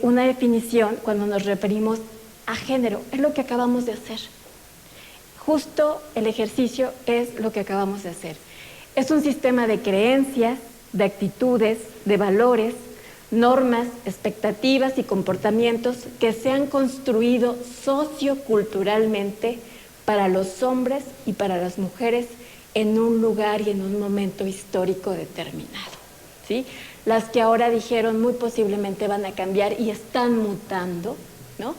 una definición cuando nos referimos a género. Es lo que acabamos de hacer. Justo el ejercicio es lo que acabamos de hacer. Es un sistema de creencias, de actitudes, de valores, normas, expectativas y comportamientos que se han construido socioculturalmente para los hombres y para las mujeres en un lugar y en un momento histórico determinado, ¿sí? Las que ahora dijeron muy posiblemente van a cambiar y están mutando, ¿no?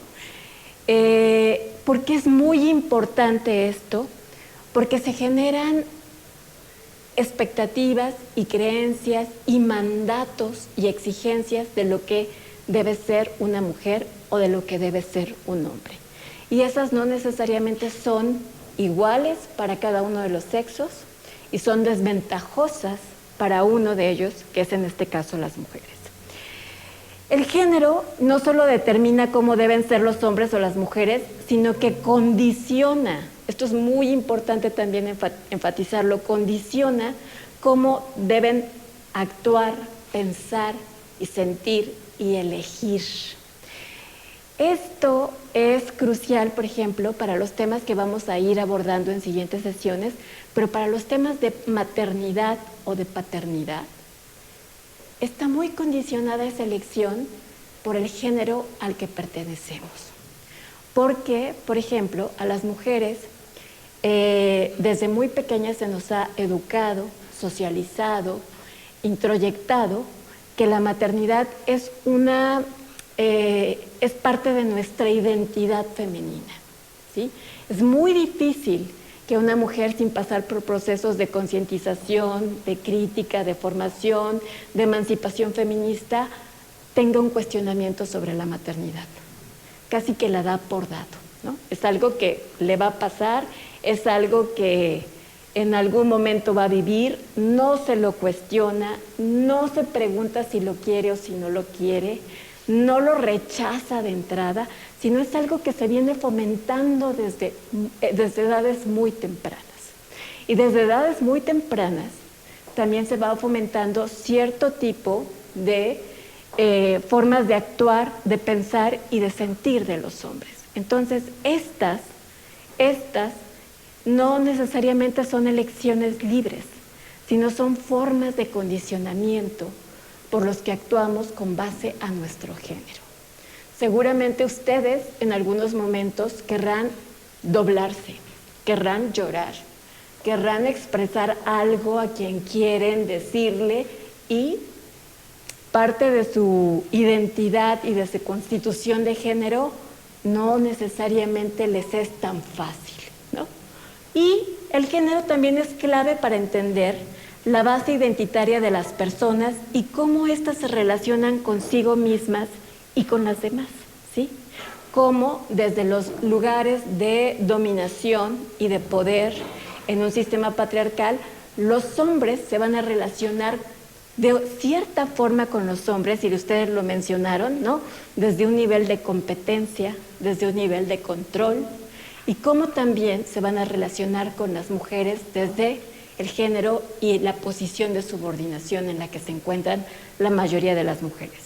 ¿Por qué es muy importante esto? Porque se generan expectativas y creencias y mandatos y exigencias de lo que debe ser una mujer o de lo que debe ser un hombre. Y esas no necesariamente son iguales para cada uno de los sexos y son desventajosas para uno de ellos, que es en este caso las mujeres. El género no solo determina cómo deben ser los hombres o las mujeres, sino que condiciona, esto es muy importante también enfatizarlo, condiciona cómo deben actuar, pensar y sentir y elegir. Esto es crucial, por ejemplo, para los temas que vamos a ir abordando en siguientes sesiones, pero para los temas de maternidad o de paternidad, está muy condicionada esa elección por el género al que pertenecemos. Porque, por ejemplo, a las mujeres desde muy pequeñas se nos ha educado, socializado, introyectado que la maternidad es parte de nuestra identidad femenina, ¿sí? Es muy difícil que una mujer, sin pasar por procesos de concientización, de crítica, de formación, de emancipación feminista, tenga un cuestionamiento sobre la maternidad. Casi que la da por dado, ¿no? Es algo que le va a pasar, es algo que en algún momento va a vivir, no se lo cuestiona, no se pregunta si lo quiere o si no lo quiere, no lo rechaza de entrada, sino es algo que se viene fomentando desde edades muy tempranas. Y desde edades muy tempranas también se va fomentando cierto tipo de formas de actuar, de pensar y de sentir de los hombres. Entonces, estas no necesariamente son elecciones libres, sino son formas de condicionamiento por los que actuamos con base a nuestro género. Seguramente ustedes en algunos momentos querrán doblarse, querrán llorar, querrán expresar algo a quien quieren decirle y parte de su identidad y de su constitución de género no necesariamente les es tan fácil, ¿no? Y el género también es clave para entender la base identitaria de las personas y cómo éstas se relacionan consigo mismas y con las demás, ¿sí? Cómo desde los lugares de dominación y de poder en un sistema patriarcal, los hombres se van a relacionar de cierta forma con los hombres, y ustedes lo mencionaron, ¿no? Desde un nivel de competencia, desde un nivel de control, y cómo también se van a relacionar con las mujeres desde el género y la posición de subordinación en la que se encuentran la mayoría de las mujeres.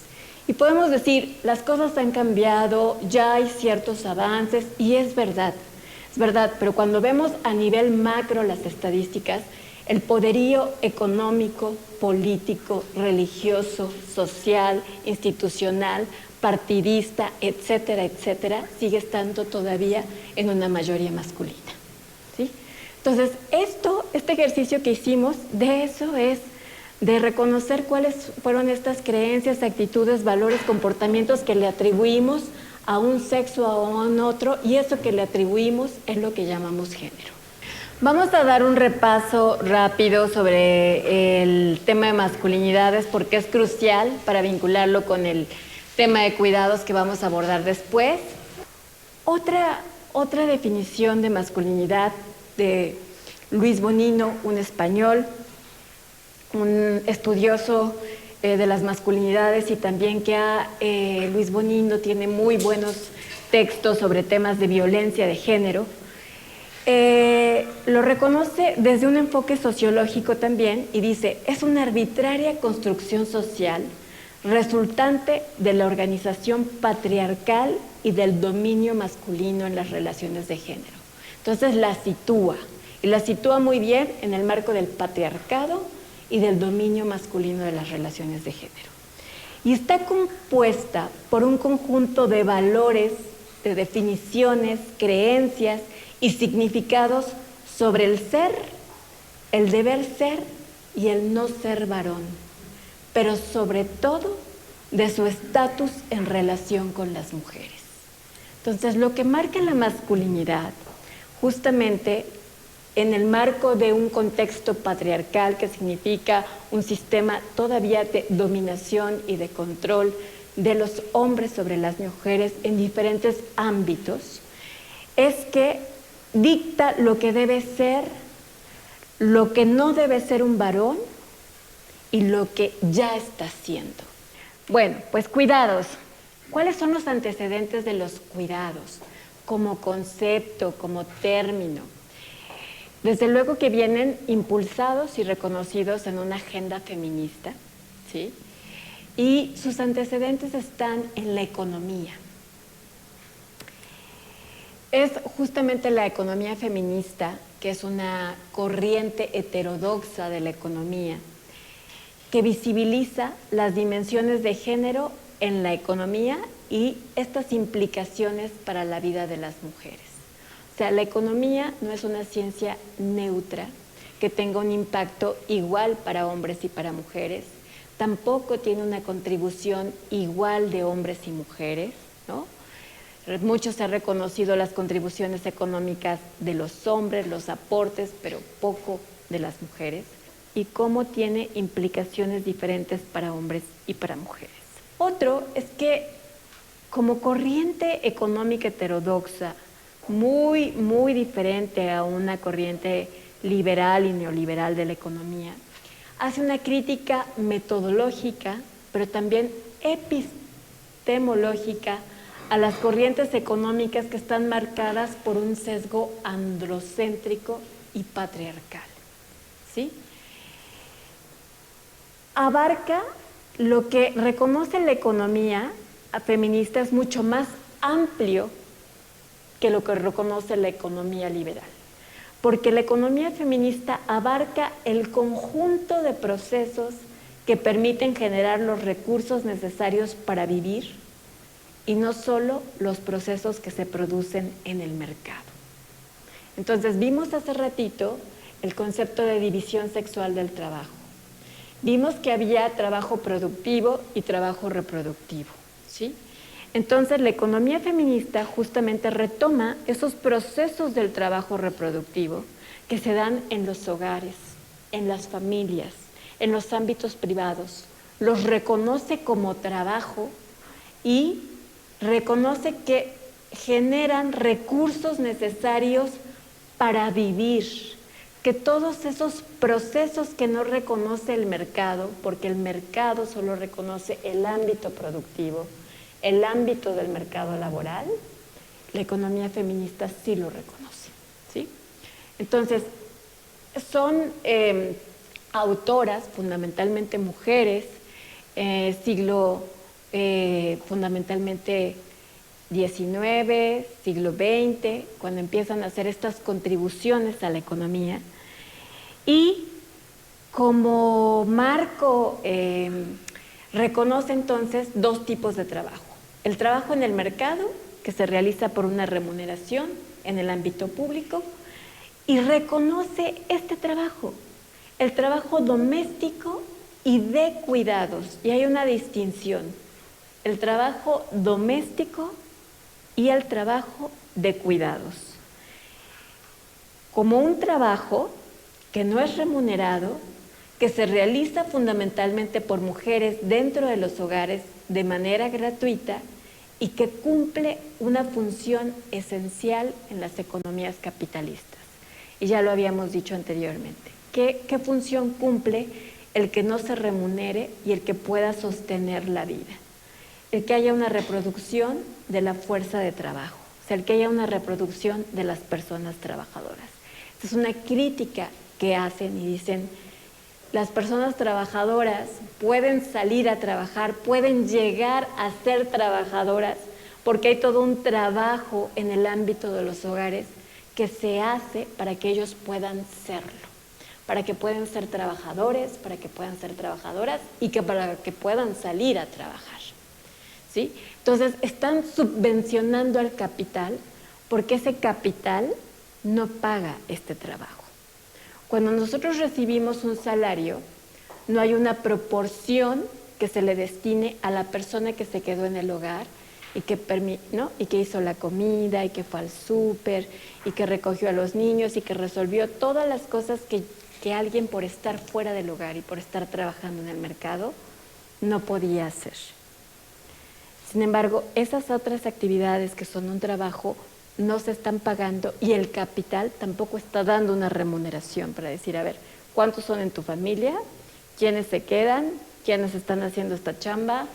Y podemos decir, las cosas han cambiado, ya hay ciertos avances, y es verdad, pero cuando vemos a nivel macro las estadísticas, el poderío económico, político, religioso, social, institucional, partidista, etcétera, etcétera, sigue estando todavía en una mayoría masculina, ¿sí? Entonces, este ejercicio que hicimos, de eso es, de reconocer cuáles fueron estas creencias, actitudes, valores, comportamientos que le atribuimos a un sexo o a un otro, y eso que le atribuimos es lo que llamamos género. Vamos a dar un repaso rápido sobre el tema de masculinidades porque es crucial para vincularlo con el tema de cuidados que vamos a abordar después. Otra definición de masculinidad de Luis Bonino, un español, un estudioso de las masculinidades, y también que Luis Bonino tiene muy buenos textos sobre temas de violencia de género. Lo reconoce desde un enfoque sociológico también y dice, es una arbitraria construcción social resultante de la organización patriarcal y del dominio masculino en las relaciones de género. Entonces la sitúa, y la sitúa muy bien en el marco del patriarcado y del dominio masculino de las relaciones de género. Y está compuesta por un conjunto de valores, de definiciones, creencias y significados sobre el ser, el deber ser y el no ser varón, pero sobre todo de su estatus en relación con las mujeres. Entonces, lo que marca la masculinidad, justamente en el marco de un contexto patriarcal que significa un sistema todavía de dominación y de control de los hombres sobre las mujeres en diferentes ámbitos, es que dicta lo que debe ser, lo que no debe ser un varón y lo que ya está siendo. Bueno, pues cuidados. ¿Cuáles son los antecedentes de los cuidados como concepto, como término? Desde luego que vienen impulsados y reconocidos en una agenda feminista, ¿sí? Y sus antecedentes están en la economía. Es justamente la economía feminista, que es una corriente heterodoxa de la economía, que visibiliza las dimensiones de género en la economía y estas implicaciones para la vida de las mujeres. O sea, la economía no es una ciencia neutra que tenga un impacto igual para hombres y para mujeres, tampoco tiene una contribución igual de hombres y mujeres, ¿no? Mucho se ha reconocido las contribuciones económicas de los hombres, los aportes, pero poco de las mujeres, y cómo tiene implicaciones diferentes para hombres y para mujeres. Otro es que como corriente económica heterodoxa, muy diferente a una corriente liberal y neoliberal de la economía, hace una crítica metodológica, pero también epistemológica a las corrientes económicas que están marcadas por un sesgo androcéntrico y patriarcal, ¿sí? Abarca lo que reconoce la economía feminista, es mucho más amplio que lo que reconoce la economía liberal, porque la economía feminista abarca el conjunto de procesos que permiten generar los recursos necesarios para vivir y no solo los procesos que se producen en el mercado. Entonces, vimos hace ratito el concepto de división sexual del trabajo. Vimos que había trabajo productivo y trabajo reproductivo, ¿sí? Entonces, la economía feminista justamente retoma esos procesos del trabajo reproductivo que se dan en los hogares, en las familias, en los ámbitos privados, los reconoce como trabajo y reconoce que generan recursos necesarios para vivir, que todos esos procesos que no reconoce el mercado, porque el mercado solo reconoce el ámbito productivo, el ámbito del mercado laboral, la economía feminista sí lo reconoce, ¿sí? Entonces, son autoras, fundamentalmente mujeres, fundamentalmente XIX, siglo XX, cuando empiezan a hacer estas contribuciones a la economía. Y como marco reconoce entonces dos tipos de trabajo. El trabajo en el mercado, que se realiza por una remuneración en el ámbito público, y reconoce este trabajo, el trabajo doméstico y de cuidados. Y hay una distinción, el trabajo doméstico y el trabajo de cuidados. Como un trabajo que no es remunerado, que se realiza fundamentalmente por mujeres dentro de los hogares de manera gratuita y que cumple una función esencial en las economías capitalistas. Y ya lo habíamos dicho anteriormente. ¿Qué función cumple el que no se remunere y el que pueda sostener la vida? El que haya una reproducción de la fuerza de trabajo, o sea, el que haya una reproducción de las personas trabajadoras. Esta es una crítica que hacen y dicen, las personas trabajadoras pueden salir a trabajar, pueden llegar a ser trabajadoras, porque hay todo un trabajo en el ámbito de los hogares que se hace para que ellos puedan serlo, para que puedan ser trabajadores, para que puedan ser trabajadoras y que para que puedan salir a trabajar, ¿sí? Entonces, están subvencionando al capital porque ese capital no paga este trabajo. Cuando nosotros recibimos un salario, no hay una proporción que se le destine a la persona que se quedó en el hogar y que, ¿no? y que hizo la comida, y que fue al súper, y que recogió a los niños, y que resolvió todas las cosas que alguien por estar fuera del hogar y por estar trabajando en el mercado no podía hacer. Sin embargo, esas otras actividades que son un trabajo no se están pagando y el capital tampoco está dando una remuneración para decir, a ver, ¿cuántos son en tu familia? ¿Quiénes se quedan? ¿Quiénes están haciendo esta chamba?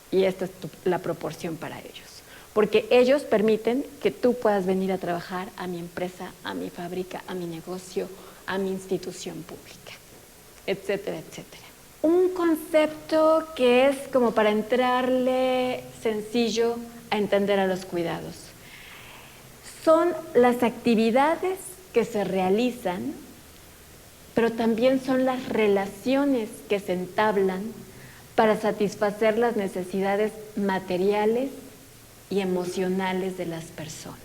Y esta es la proporción para ellos. Porque ellos permiten que tú puedas venir a trabajar a mi empresa, a mi fábrica, a mi negocio, a mi institución pública, etcétera, etcétera. Un concepto que es como para entrarle sencillo a entender a los cuidados. Son las actividades que se realizan, pero también son las relaciones que se entablan para satisfacer las necesidades materiales y emocionales de las personas.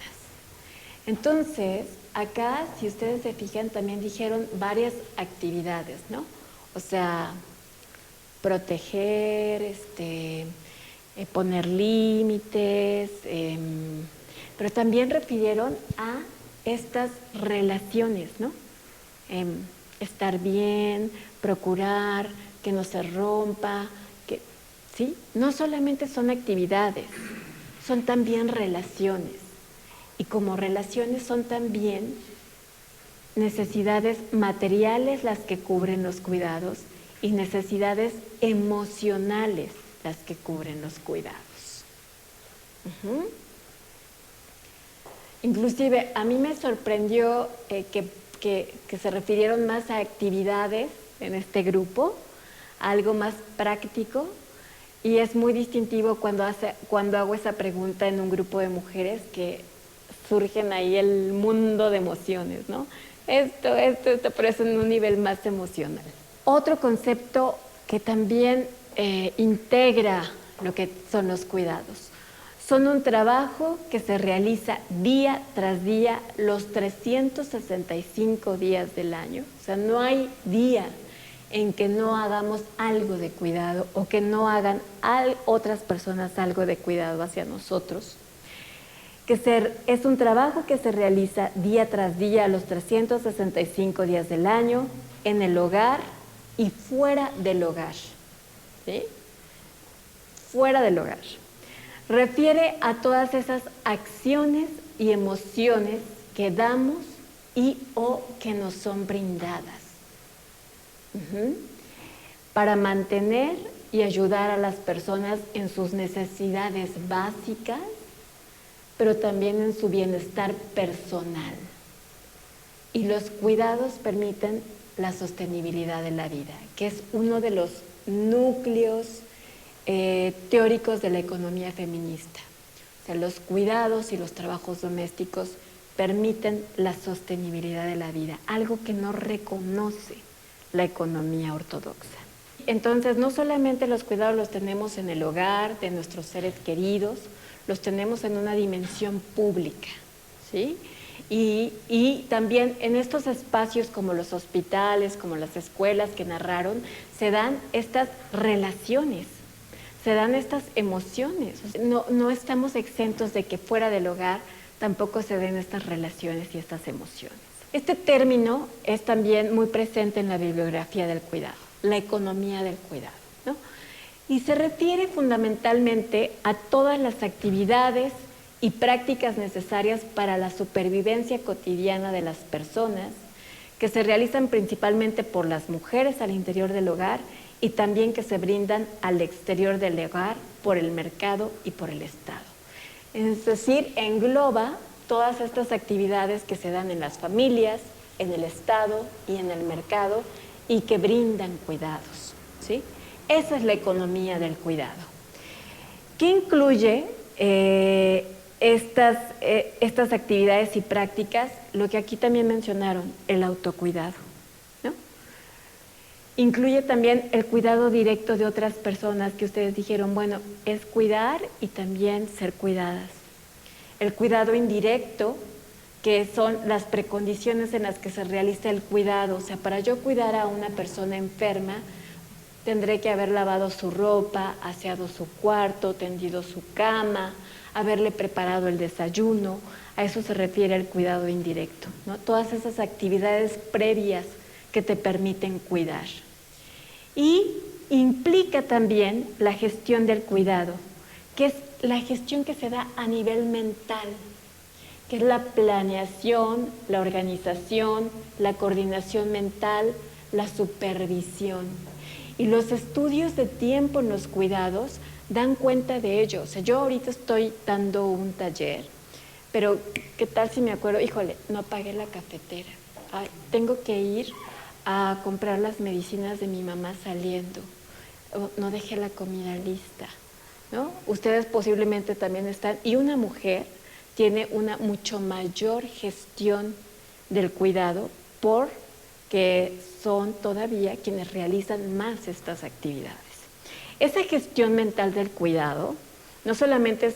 Entonces, acá, si ustedes se fijan, también dijeron varias actividades, ¿no? O sea, proteger, poner límites, pero también refirieron a estas relaciones, ¿no? Estar bien, procurar que no se rompa, ¿sí? No solamente son actividades, son también relaciones. Y como relaciones son también necesidades materiales las que cubren los cuidados y necesidades emocionales las que cubren los cuidados. Inclusive a mí me sorprendió que se refirieron más a actividades en este grupo, a algo más práctico, y es muy distintivo cuando hago esa pregunta en un grupo de mujeres que surgen ahí el mundo de emociones, ¿no? Esto, pero es en un nivel más emocional. Otro concepto que también integra lo que son los cuidados. Son un trabajo que se realiza día tras día, los 365 días del año. O sea, no hay día en que no hagamos algo de cuidado o que no hagan otras personas algo de cuidado hacia nosotros. Es un trabajo que se realiza día tras día, los 365 días del año, en el hogar y fuera del hogar. ¿Sí? Fuera del hogar. Refiere a todas esas acciones y emociones que damos y o que nos son brindadas. Para mantener y ayudar a las personas en sus necesidades básicas, pero también en su bienestar personal. Y los cuidados permiten la sostenibilidad de la vida, que es uno de los núcleos teóricos de la economía feminista. O sea, los cuidados y los trabajos domésticos permiten la sostenibilidad de la vida, algo que no reconoce la economía ortodoxa. Entonces, no solamente los cuidados los tenemos en el hogar, de nuestros seres queridos, los tenemos en una dimensión pública, ¿sí? Y también en estos espacios como los hospitales, como las escuelas que narraron, se dan estas relaciones, se dan estas emociones. No estamos exentos de que fuera del hogar tampoco se den estas relaciones y estas emociones. Este término es también muy presente en la bibliografía del cuidado, la economía del cuidado, ¿no? Y se refiere fundamentalmente a todas las actividades y prácticas necesarias para la supervivencia cotidiana de las personas, que se realizan principalmente por las mujeres al interior del hogar y también que se brindan al exterior del hogar por el mercado y por el Estado. Es decir, engloba todas estas actividades que se dan en las familias, en el Estado y en el mercado y que brindan cuidados, ¿sí? Esa es la economía del cuidado. ¿Qué incluye estas actividades y prácticas? Lo que aquí también mencionaron, el autocuidado, ¿no? Incluye también el cuidado directo de otras personas que ustedes dijeron, bueno, es cuidar y también ser cuidadas. El cuidado indirecto, que son las precondiciones en las que se realiza el cuidado. O sea, para yo cuidar a una persona enferma, tendré que haber lavado su ropa, aseado su cuarto, tendido su cama, haberle preparado el desayuno. A eso se refiere el cuidado indirecto, ¿no? Todas esas actividades previas que te permiten cuidar. Y implica también la gestión del cuidado, que es la gestión que se da a nivel mental, que es la planeación, la organización, la coordinación mental, la supervisión. Y los estudios de tiempo en los cuidados dan cuenta de ello. O sea, yo ahorita estoy dando un taller, pero ¿qué tal si me acuerdo? Híjole, no pagué la cafetera. Ay, tengo que ir a comprar las medicinas de mi mamá saliendo. No dejé la comida lista, ¿no? Ustedes posiblemente también están. Y una mujer tiene una mucho mayor gestión del cuidado porque son todavía quienes realizan más estas actividades. Esa gestión mental del cuidado no solamente es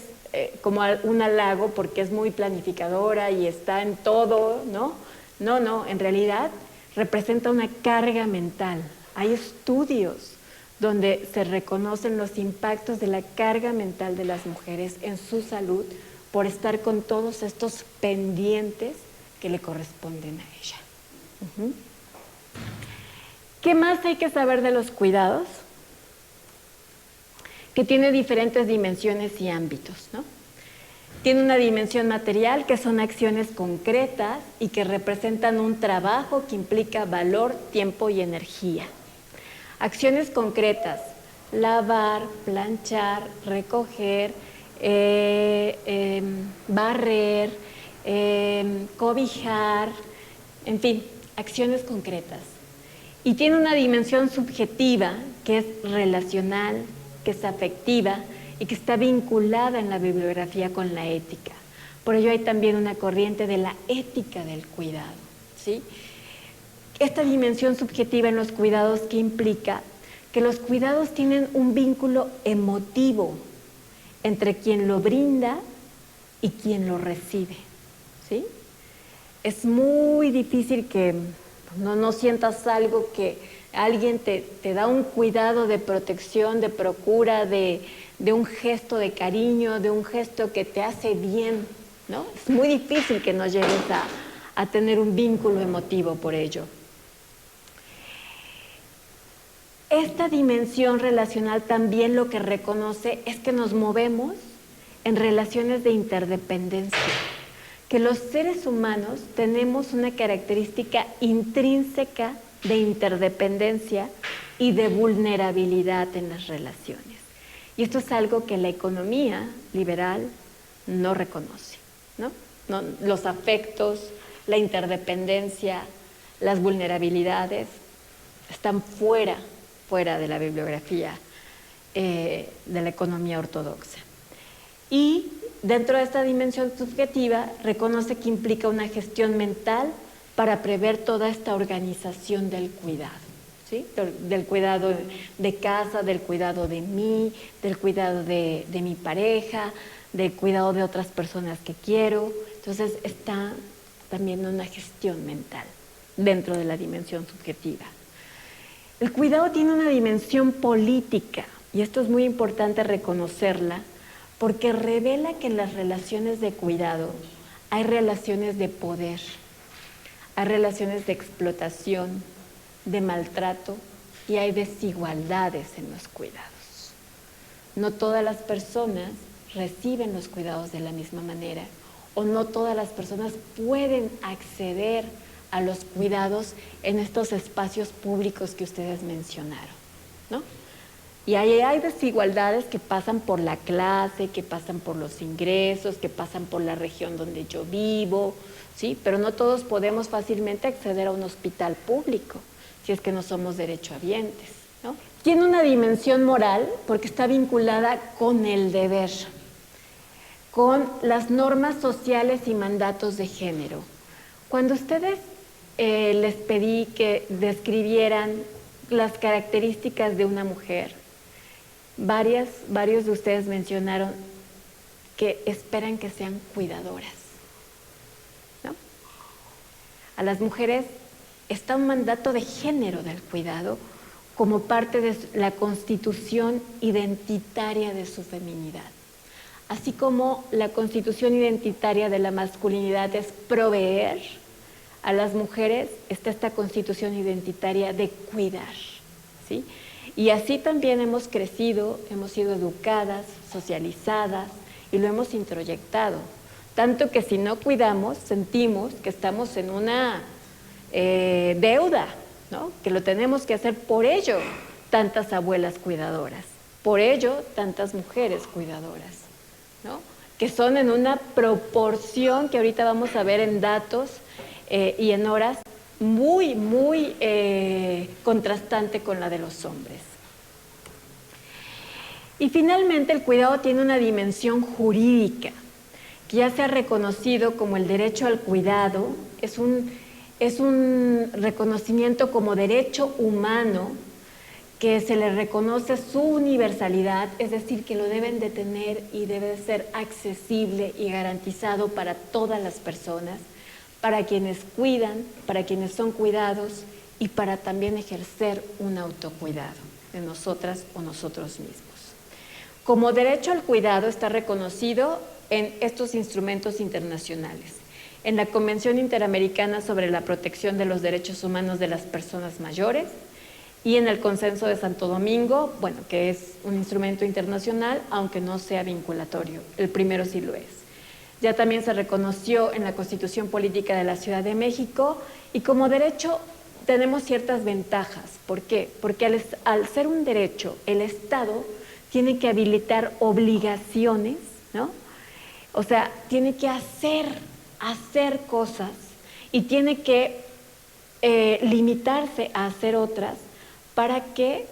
como un halago porque es muy planificadora y está en todo, ¿no? No, en realidad representa una carga mental. Hay estudios donde se reconocen los impactos de la carga mental de las mujeres en su salud por estar con todos estos pendientes que le corresponden a ella. ¿Qué más hay que saber de los cuidados? Que tiene diferentes dimensiones y ámbitos, ¿no? Tiene una dimensión material, que son acciones concretas y que representan un trabajo que implica valor, tiempo y energía. Acciones concretas: lavar, planchar, recoger, barrer, cobijar, en fin, acciones concretas. Y tiene una dimensión subjetiva, que es relacional, que es afectiva y que está vinculada en la bibliografía con la ética. Por ello hay también una corriente de la ética del cuidado, ¿sí? Esta dimensión subjetiva en los cuidados, que implica que los cuidados tienen un vínculo emotivo entre quien lo brinda y quien lo recibe, ¿sí? Es muy difícil que no sientas algo, que alguien te da un cuidado de protección, de procura, de un gesto de cariño, de un gesto que te hace bien, ¿no? Es muy difícil que no llegues a tener un vínculo emotivo por ello. Esta dimensión relacional también lo que reconoce es que nos movemos en relaciones de interdependencia, que los seres humanos tenemos una característica intrínseca de interdependencia y de vulnerabilidad en las relaciones. Y esto es algo que la economía liberal no reconoce, ¿no? Los afectos, la interdependencia, las vulnerabilidades están fuera de la bibliografía de la economía ortodoxa. Y dentro de esta dimensión subjetiva reconoce que implica una gestión mental para prever toda esta organización del cuidado, ¿sí? Del cuidado de casa, del cuidado de mí, del cuidado de mi pareja, del cuidado de otras personas que quiero. Entonces está también una gestión mental dentro de la dimensión subjetiva. El cuidado tiene una dimensión política, y esto es muy importante reconocerla, porque revela que en las relaciones de cuidado hay relaciones de poder, hay relaciones de explotación, de maltrato, y hay desigualdades en los cuidados. No todas las personas reciben los cuidados de la misma manera, o no todas las personas pueden acceder a los cuidados en estos espacios públicos que ustedes mencionaron, ¿no? Y hay desigualdades que pasan por la clase, que pasan por los ingresos, que pasan por la región donde yo vivo, ¿sí? Pero no todos podemos fácilmente acceder a un hospital público. si es que no somos derechohabientes, ¿no? Tiene una dimensión moral porque está vinculada con el deber, con las normas sociales y mandatos de género. Cuando ustedes les pedí que describieran las características de una mujer, varios de ustedes mencionaron que esperan que sean cuidadoras, ¿no? A las mujeres está un mandato de género del cuidado como parte de la constitución identitaria de su feminidad. Así como la constitución identitaria de la masculinidad es proveer, a las mujeres está esta constitución identitaria de cuidar, ¿sí? Y así también hemos crecido, hemos sido educadas, socializadas y lo hemos introyectado. Tanto que si no cuidamos, sentimos que estamos en una deuda, ¿no? Que lo tenemos que hacer. Por ello, tantas abuelas cuidadoras, por ello, tantas mujeres cuidadoras, ¿no? Que son en una proporción que ahorita vamos a ver en datos y en horas muy contrastante con la de los hombres. Y finalmente el cuidado tiene una dimensión jurídica que ya se ha reconocido como el derecho al cuidado, es un reconocimiento como derecho humano que se le reconoce su universalidad, es decir, que lo deben de tener y debe ser accesible y garantizado para todas las personas, para quienes cuidan, para quienes son cuidados y para también ejercer un autocuidado de nosotras o nosotros mismos. Como derecho al cuidado está reconocido en estos instrumentos internacionales, en la Convención Interamericana sobre la Protección de los Derechos Humanos de las Personas Mayores y en el Consenso de Santo Domingo, bueno, que es un instrumento internacional, aunque no sea vinculatorio, el primero sí lo es. Ya también se reconoció en la Constitución Política de la Ciudad de México y como derecho tenemos ciertas ventajas. ¿Por qué? Porque al ser un derecho, el Estado tiene que habilitar obligaciones, ¿no? O sea, tiene que hacer cosas y tiene que limitarse a hacer otras para que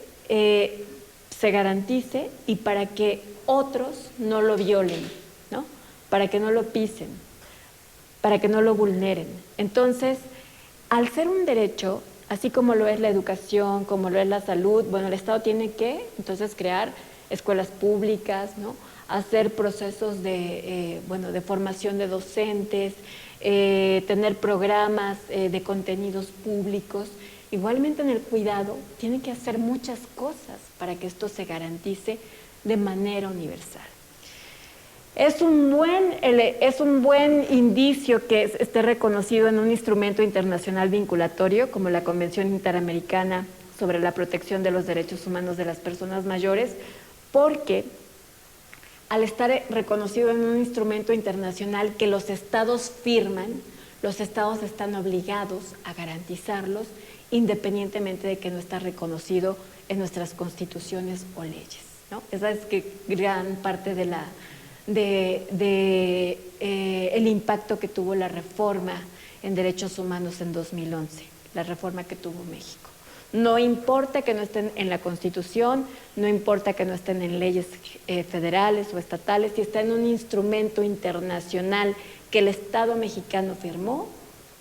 se garantice y para que otros no lo violen, ¿no? Para que no lo pisen, para que no lo vulneren. Entonces, al ser un derecho, así como lo es la educación, como lo es la salud, bueno, el Estado tiene que entonces crear escuelas públicas, ¿no? Hacer procesos de formación de docentes, tener programas de contenidos públicos. Igualmente en el cuidado tienen que hacer muchas cosas para que esto se garantice de manera universal. Es un buen indicio que esté reconocido en un instrumento internacional vinculatorio como la Convención Interamericana sobre la Protección de los Derechos Humanos de las Personas Mayores, porque al estar reconocido en un instrumento internacional que los estados firman, los estados están obligados a garantizarlos independientemente de que no está reconocido en nuestras constituciones o leyes, ¿no? Esa es que gran parte de el impacto que tuvo la reforma en derechos humanos en 2011, la reforma que tuvo México. No importa que no estén en la Constitución, no importa que no estén en leyes federales o estatales, si está en un instrumento internacional que el Estado mexicano firmó,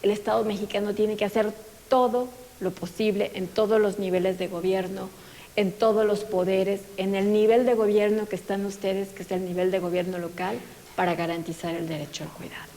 el Estado mexicano tiene que hacer todo lo posible en todos los niveles de gobierno, en todos los poderes, en el nivel de gobierno que están ustedes, que es el nivel de gobierno local, para garantizar el derecho al cuidado.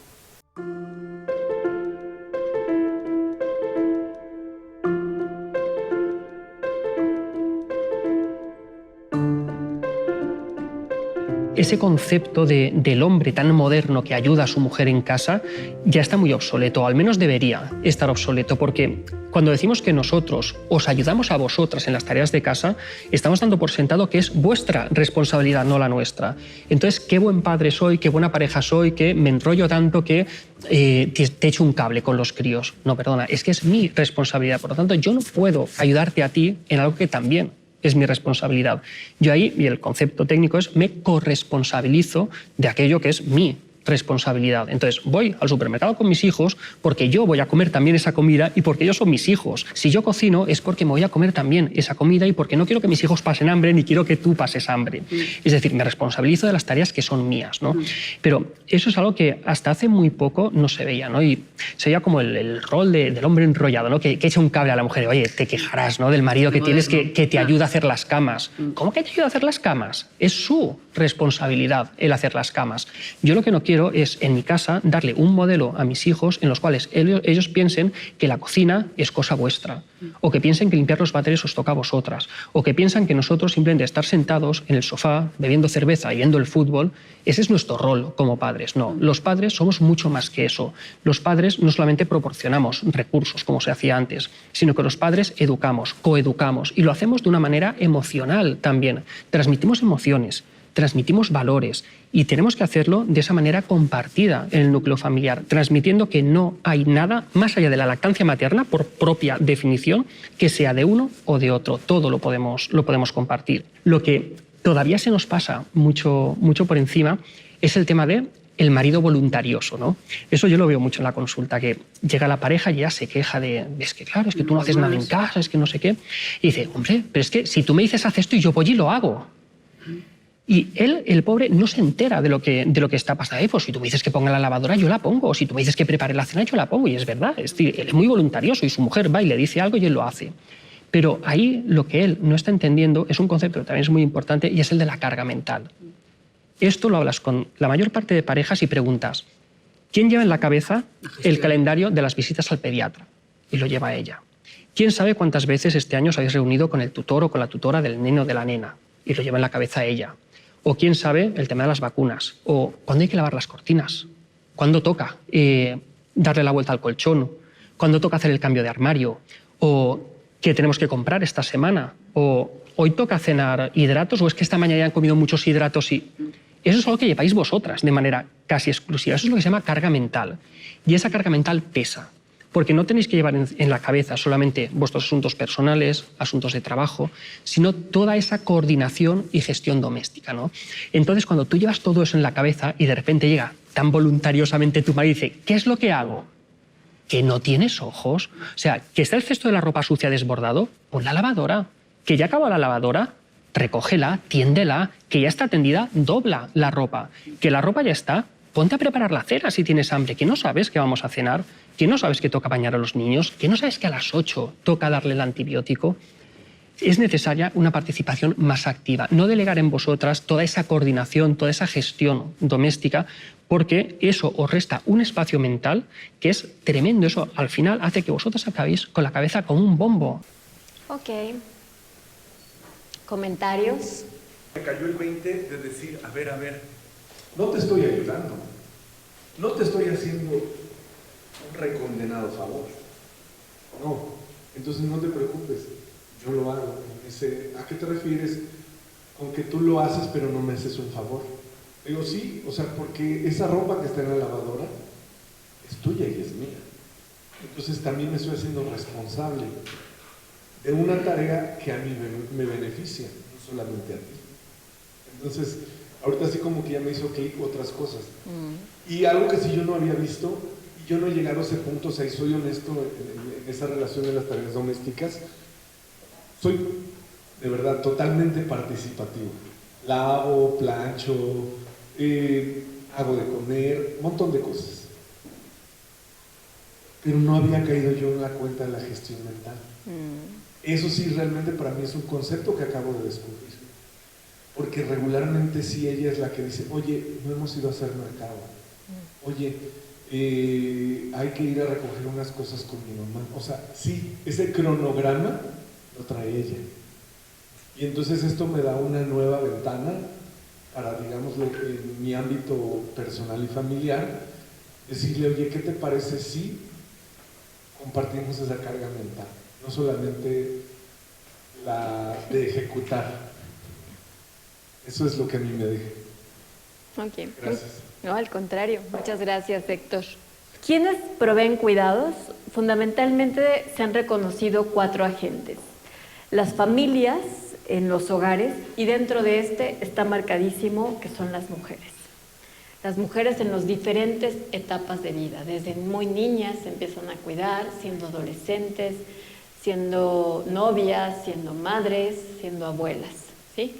Ese concepto del hombre tan moderno que ayuda a su mujer en casa ya está muy obsoleto, o al menos debería estar obsoleto, porque cuando decimos que nosotros os ayudamos a vosotras en las tareas de casa, estamos dando por sentado que es vuestra responsabilidad, no la nuestra. Entonces, qué buen padre soy, qué buena pareja soy, que me enrollo tanto que te echo un cable con los críos. No, perdona, es que es mi responsabilidad. Por lo tanto, yo no puedo ayudarte a ti en algo que también es mi responsabilidad. Yo ahí, y el concepto técnico es, me corresponsabilizo de aquello que es mi responsabilidad. Entonces, voy al supermercado con mis hijos porque yo voy a comer también esa comida y porque ellos son mis hijos. Si yo cocino es porque me voy a comer también esa comida y porque no quiero que mis hijos pasen hambre ni quiero que tú pases hambre. Es decir, me responsabilizo de las tareas que son mías, ¿no? Pero eso es algo que hasta hace muy poco no se veía, ¿no? Y se veía como el rol del hombre enrollado, ¿no? Que echa un cable a la mujer. Oye, te quejarás, ¿no? Del marido que tienes que te ayuda a hacer las camas. ¿Cómo que te ayuda a hacer las camas? Es su responsabilidad el hacer las camas. Yo lo que no quiero es, en mi casa, darle un modelo a mis hijos en los cuales ellos piensen que la cocina es cosa vuestra, o que piensen que limpiar los váteres os toca a vosotras, o que piensan que nosotros simplemente estar sentados en el sofá, bebiendo cerveza y viendo el fútbol, ese es nuestro rol como padres. No, los padres somos mucho más que eso. Los padres no solamente proporcionamos recursos, como se hacía antes, sino que los padres educamos, coeducamos, y lo hacemos de una manera emocional también. Transmitimos emociones, transmitimos valores y tenemos que hacerlo de esa manera compartida en el núcleo familiar, transmitiendo que no hay nada más allá de la lactancia materna, por propia definición, que sea de uno o de otro. Todo lo podemos compartir. Lo que todavía se nos pasa mucho por encima es el tema de el marido voluntarioso, ¿no? Eso yo lo veo mucho en la consulta, que llega la pareja y ya se queja es que claro, es que tú no haces nada en casa, es que no sé qué. Y dice, hombre, pero es que si tú me dices haz esto y yo voy y lo hago. Y él, el pobre, no se entera de lo que está pasando. Pues si tú me dices que ponga la lavadora, yo la pongo. O si tú me dices que prepare la cena, yo la pongo. Y es verdad, es decir, él es muy voluntarioso y su mujer va y le dice algo y él lo hace. Pero ahí lo que él no está entendiendo es un concepto que también es muy importante y es el de la carga mental. Esto lo hablas con la mayor parte de parejas y preguntas, ¿quién lleva en la cabeza el calendario de las visitas al pediatra? Y lo lleva ella. ¿Quién sabe cuántas veces este año os habéis reunido con el tutor o con la tutora del neno o de la nena? Y lo lleva en la cabeza ella. O quién sabe el tema de las vacunas, o cuándo hay que lavar las cortinas, cuándo toca darle la vuelta al colchón, cuándo toca hacer el cambio de armario, o qué tenemos que comprar esta semana, o hoy toca cenar hidratos, o es que esta mañana ya han comido muchos hidratos y... Eso es algo que lleváis vosotras de manera casi exclusiva. Eso es lo que se llama carga mental. Y esa carga mental pesa. Porque no tenéis que llevar en la cabeza solamente vuestros asuntos personales, asuntos de trabajo, sino toda esa coordinación y gestión doméstica, ¿no? Entonces, cuando tú llevas todo eso en la cabeza y de repente llega tan voluntariosamente tu marido y dice, ¿qué es lo que hago? ¿Que no tienes ojos? O sea, que está el cesto de la ropa sucia desbordado, pon la lavadora. Que ya acabó la lavadora, recógela, tiéndela, que ya está tendida, dobla la ropa. Que la ropa ya está, ponte a preparar la cena si tienes hambre, que no sabes que vamos a cenar, que no sabes que toca bañar a los niños, que no sabes que a las 8 toca darle el antibiótico. Es necesaria una participación más activa, no delegar en vosotras toda esa coordinación, toda esa gestión doméstica, porque eso os resta un espacio mental que es tremendo. Eso al final hace que vosotras acabéis con la cabeza como un bombo. Ok. ¿Comentarios? Me cayó el 20 de decir, a ver, no te estoy ayudando, no te estoy haciendo un recondenado favor. No, entonces no te preocupes, yo lo hago. Me dice, ¿a qué te refieres con que tú lo haces pero no me haces un favor? Digo, sí, o sea, porque esa ropa que está en la lavadora es tuya y es mía. Entonces también me estoy haciendo responsable de una tarea que a mí me beneficia, no solamente a ti. Entonces, ahorita así como que ya me hizo clic otras cosas. Y algo que si yo no había visto, y yo no he llegado a ese punto, o sea, y soy honesto en esa relación de las tareas domésticas, soy de verdad totalmente participativo. Lavo, plancho, hago de comer, un montón de cosas. Pero no había caído yo en la cuenta de la gestión mental. Eso sí, realmente para mí es un concepto que acabo de descubrir. Porque regularmente sí ella es la que dice, oye, no hemos ido a hacer mercado. Oye, hay que ir a recoger unas cosas con mi mamá. O sea, sí, ese cronograma lo trae ella. Y entonces esto me da una nueva ventana para, digamos, en mi ámbito personal y familiar, decirle, oye, ¿qué te parece si compartimos esa carga mental? No solamente la de ejecutar. Eso es lo que a mí me deja. Ok. Gracias. No, al contrario. Muchas gracias, Héctor. ¿Quiénes proveen cuidados? Fundamentalmente se han reconocido 4 agentes. Las familias en los hogares, y dentro de este está marcadísimo que son las mujeres. Las mujeres en las diferentes etapas de vida, desde muy niñas se empiezan a cuidar, siendo adolescentes, siendo novias, siendo madres, siendo abuelas, ¿sí?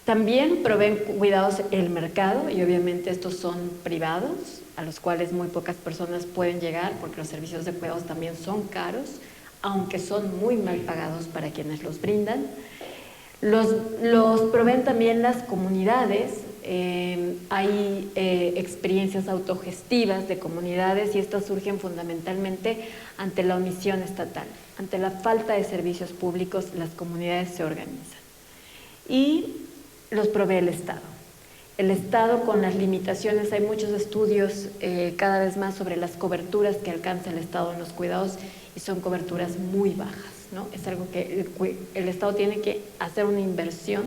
También proveen cuidados el mercado, y obviamente estos son privados, a los cuales muy pocas personas pueden llegar porque los servicios de cuidados también son caros, aunque son muy mal pagados para quienes los brindan. Los proveen también las comunidades. Hay experiencias autogestivas de comunidades, y estas surgen fundamentalmente ante la omisión estatal. Ante la falta de servicios públicos, las comunidades se organizan. Y los provee el Estado. El Estado, con las limitaciones, hay muchos estudios cada vez más sobre las coberturas que alcanza el Estado en los cuidados, y son coberturas muy bajas, ¿no? Es algo que el Estado tiene que hacer una inversión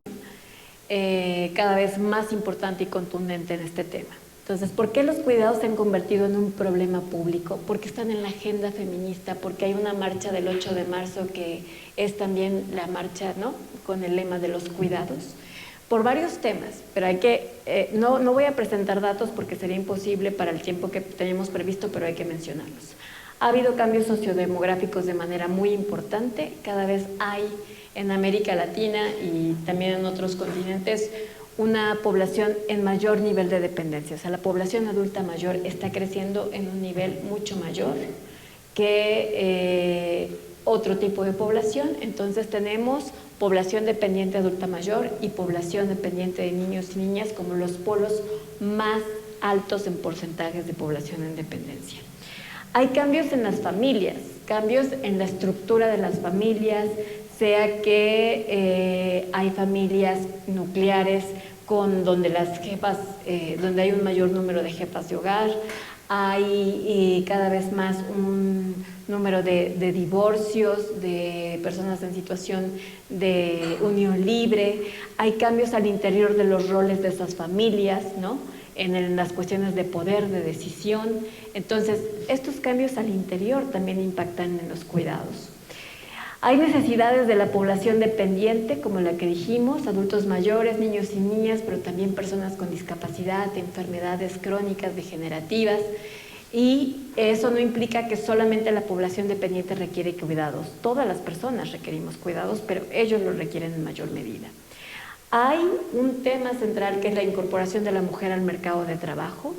cada vez más importante y contundente en este tema. Entonces, ¿por qué los cuidados se han convertido en un problema público? Porque están en la agenda feminista, porque hay una marcha del 8 de marzo que es también la marcha, ¿no?, con el lema de los cuidados, por varios temas, pero hay que, no voy a presentar datos porque sería imposible para el tiempo que teníamos previsto, pero hay que mencionarlos. Ha habido cambios sociodemográficos de manera muy importante, cada vez hay en América Latina y también en otros continentes una población en mayor nivel de dependencia. O sea, la población adulta mayor está creciendo en un nivel mucho mayor que otro tipo de población. Entonces tenemos población dependiente adulta mayor y población dependiente de niños y niñas como los polos más altos en porcentajes de población en dependencia. Hay cambios en las familias, cambios en la estructura de las familias, sea que hay familias nucleares donde las jefas, donde hay un mayor número de jefas de hogar, hay cada vez más un número de divorcios, de personas en situación de unión libre, hay cambios al interior de los roles de esas familias, ¿no?, en las cuestiones de poder, de decisión. Entonces, estos cambios al interior también impactan en los cuidados. Hay necesidades de la población dependiente, como la que dijimos, adultos mayores, niños y niñas, pero también personas con discapacidad, enfermedades crónicas, degenerativas, y eso no implica que solamente la población dependiente requiere cuidados. Todas las personas requerimos cuidados, pero ellos lo requieren en mayor medida. Hay un tema central que es la incorporación de la mujer al mercado de trabajo,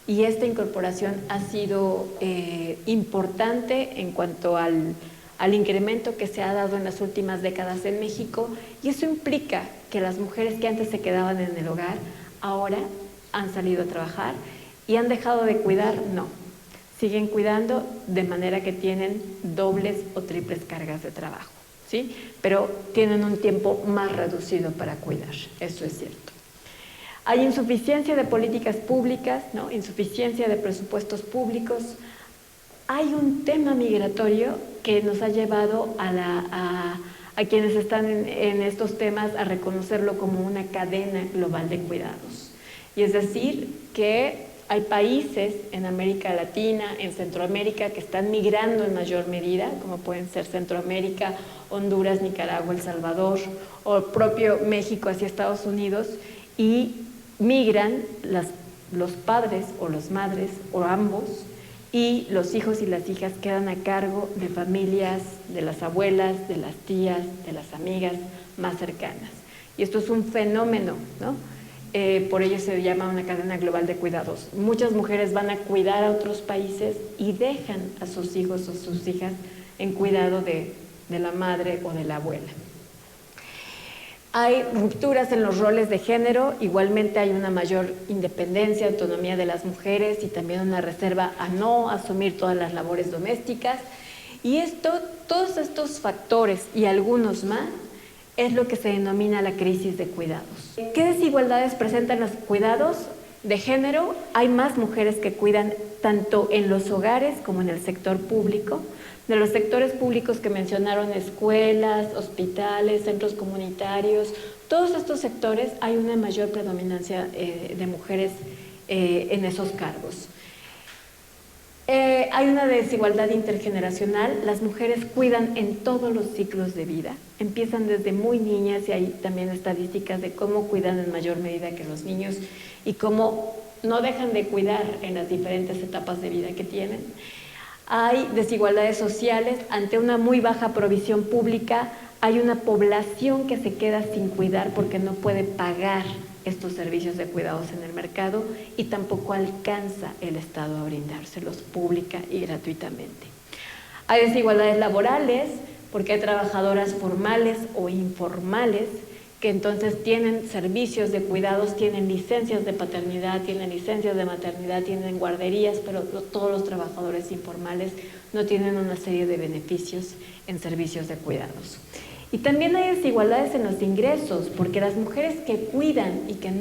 y esta incorporación ha sido importante en cuanto al incremento que se ha dado en las últimas décadas en México, y eso implica que las mujeres que antes se quedaban en el hogar ahora han salido a trabajar y han dejado de cuidar. No, siguen cuidando, de manera que tienen dobles o triples cargas de trabajo, ¿sí? Pero tienen un tiempo más reducido para cuidar, eso es cierto. Hay insuficiencia de políticas públicas, ¿no?, insuficiencia de presupuestos públicos. Hay un tema migratorio que nos ha llevado a quienes están en estos temas a reconocerlo como una cadena global de cuidados. Y es decir, que hay países en América Latina, en Centroamérica, que están migrando en mayor medida, como pueden ser Centroamérica, Honduras, Nicaragua, El Salvador, o propio México hacia Estados Unidos, y migran los padres o las madres, o ambos, y los hijos y las hijas quedan a cargo de familias, de las abuelas, de las tías, de las amigas más cercanas. Y esto es un fenómeno, ¿no? Por ello se llama una cadena global de cuidados. Muchas mujeres van a cuidar a otros países y dejan a sus hijos o sus hijas en cuidado de la madre o de la abuela. Hay rupturas en los roles de género, igualmente hay una mayor independencia, autonomía de las mujeres, y también una reserva a no asumir todas las labores domésticas. Y todos estos factores y algunos más es lo que se denomina la crisis de cuidados. ¿Qué desigualdades presentan los cuidados de género? Hay más mujeres que cuidan tanto en los hogares como en el sector público. De los sectores públicos que mencionaron, escuelas, hospitales, centros comunitarios, todos estos sectores hay una mayor predominancia de mujeres en esos cargos. Hay una desigualdad intergeneracional. Las mujeres cuidan en todos los ciclos de vida. Empiezan desde muy niñas y hay también estadísticas de cómo cuidan en mayor medida que los niños y cómo no dejan de cuidar en las diferentes etapas de vida que tienen. Hay desigualdades sociales. Ante una muy baja provisión pública, hay una población que se queda sin cuidar porque no puede pagar estos servicios de cuidados en el mercado y tampoco alcanza el Estado a brindárselos pública y gratuitamente. Hay desigualdades laborales porque hay trabajadoras formales o informales que entonces tienen servicios de cuidados, tienen licencias de paternidad, tienen licencias de maternidad, tienen guarderías, pero todos los trabajadores informales no tienen una serie de beneficios en servicios de cuidados. Y también hay desigualdades en los ingresos, porque las mujeres que cuidan y que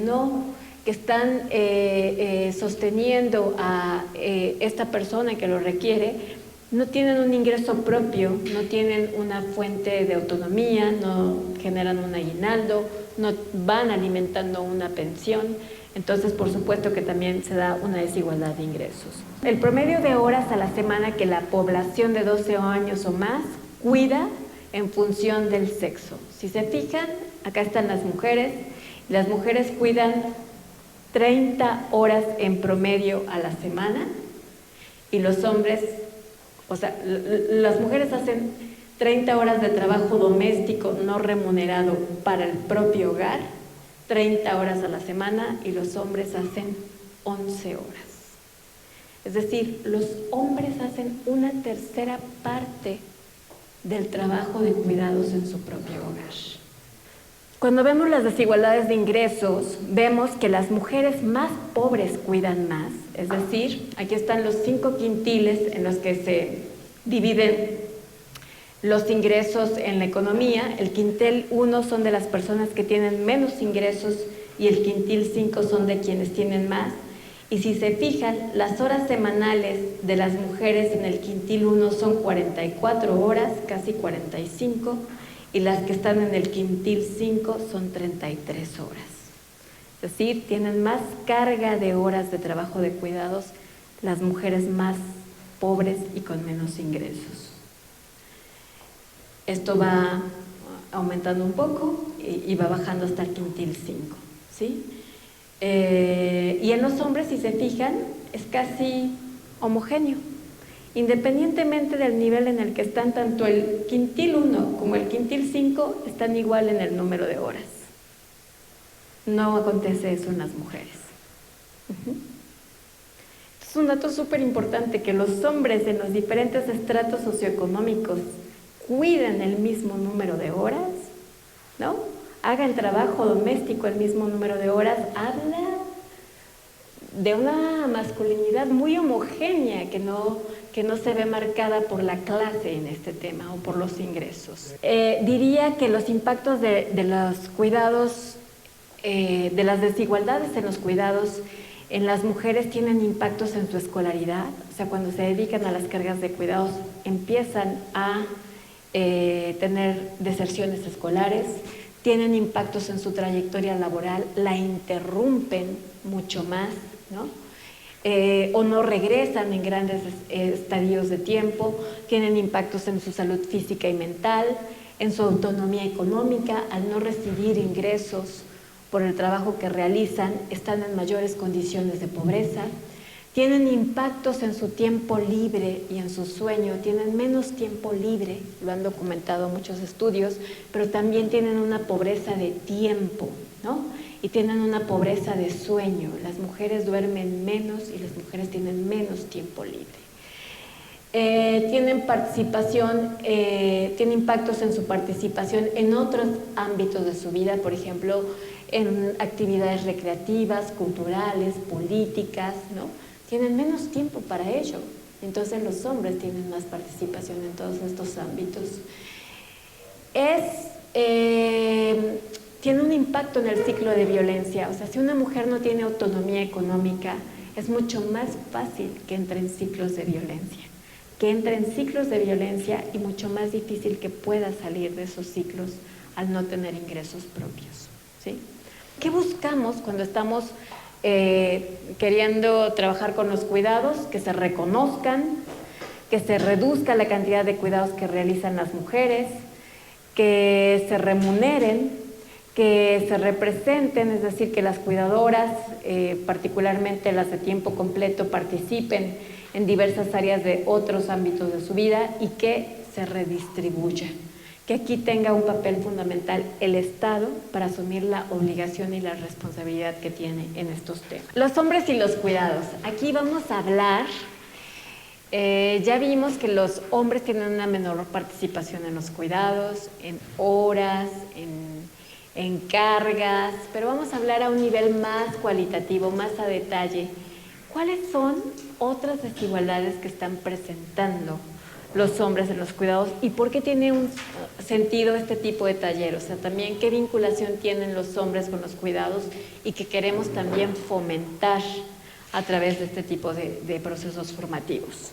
están sosteniendo a esta persona que lo requiere, no tienen un ingreso propio, no tienen una fuente de autonomía, no generan un aguinaldo, no van alimentando una pensión. Entonces, por supuesto que también se da una desigualdad de ingresos. El promedio de horas a la semana que la población de 12 años o más cuida en función del sexo. Si se fijan, acá están las mujeres cuidan 30 horas en promedio a la semana y los hombres, o sea, las mujeres hacen 30 horas de trabajo doméstico no remunerado para el propio hogar, 30 horas a la semana y los hombres hacen 11 horas. Es decir, los hombres hacen una tercera parte del trabajo de cuidados en su propio hogar. Cuando vemos las desigualdades de ingresos, vemos que las mujeres más pobres cuidan más, es decir, aquí están los 5 quintiles en los que se dividen los ingresos en la economía. El quintil 1 son de las personas que tienen menos ingresos y el quintil 5 son de quienes tienen más. Y si se fijan, las horas semanales de las mujeres en el quintil 1 son 44 horas, casi 45, y las que están en el quintil 5 son 33 horas. Es decir, tienen más carga de horas de trabajo de cuidados las mujeres más pobres y con menos ingresos. Esto va aumentando un poco y va bajando hasta el quintil 5, ¿sí? Y en los hombres, si se fijan, es casi homogéneo. Independientemente del nivel en el que están, tanto el quintil 1 como el quintil 5 están igual en el número de horas. No acontece eso en las mujeres. Es un dato súper importante que los hombres en los diferentes estratos socioeconómicos cuiden el mismo número de horas, ¿no? Hagan trabajo doméstico el mismo número de horas, habla de una masculinidad muy homogénea que no se ve marcada por la clase en este tema o por los ingresos. Diría que los impactos de los cuidados, de las desigualdades en los cuidados en las mujeres tienen impactos en su escolaridad, o sea, cuando se dedican a las cargas de cuidados empiezan a tener deserciones escolares, tienen impactos en su trayectoria laboral, la interrumpen mucho más, ¿no? O no regresan en grandes estadios de tiempo, tienen impactos en su salud física y mental, en su autonomía económica, al no recibir ingresos por el trabajo que realizan, están en mayores condiciones de pobreza, tienen impactos en su tiempo libre y en su sueño, tienen menos tiempo libre, lo han documentado muchos estudios, pero también tienen una pobreza de tiempo, ¿no? Y tienen una pobreza de sueño. Las mujeres duermen menos y las mujeres tienen menos tiempo libre. Tienen participación, tienen impactos en su participación en otros ámbitos de su vida, por ejemplo, en actividades recreativas, culturales, políticas, ¿no? Tienen menos tiempo para ello. Entonces los hombres tienen más participación en todos estos ámbitos. Tiene un impacto en el ciclo de violencia. O sea, si una mujer no tiene autonomía económica, es mucho más fácil que entre en ciclos de violencia. Y mucho más difícil que pueda salir de esos ciclos al no tener ingresos propios, ¿sí? ¿Qué buscamos cuando estamos queriendo trabajar con los cuidados, que se reconozcan, que se reduzca la cantidad de cuidados que realizan las mujeres, que se remuneren, que se representen, es decir, que las cuidadoras, particularmente las de tiempo completo, participen en diversas áreas de otros ámbitos de su vida y que se redistribuya. Que aquí tenga un papel fundamental el Estado para asumir la obligación y la responsabilidad que tiene en estos temas. Los hombres y los cuidados. Aquí vamos a hablar, ya vimos que los hombres tienen una menor participación en los cuidados, en horas, en cargas, pero vamos a hablar a un nivel más cualitativo, más a detalle. ¿Cuáles son otras desigualdades que están presentando los hombres en los cuidados y por qué tiene un sentido este tipo de taller? O sea, también qué vinculación tienen los hombres con los cuidados y que queremos también fomentar a través de este tipo de procesos formativos.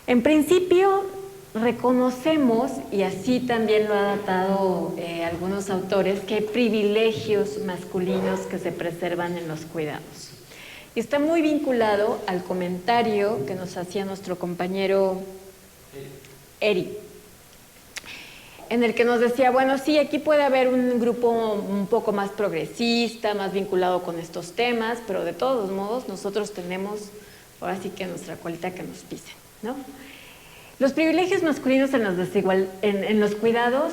En principio, reconocemos, y así también lo ha datado algunos autores, que hay privilegios masculinos que se preservan en los cuidados. Y está muy vinculado al comentario que nos hacía nuestro compañero Eri, en el que nos decía, bueno, sí, aquí puede haber un grupo un poco más progresista, más vinculado con estos temas, pero de todos modos nosotros tenemos, ahora sí que nuestra colita que nos pisen, ¿no? Los privilegios masculinos en los cuidados,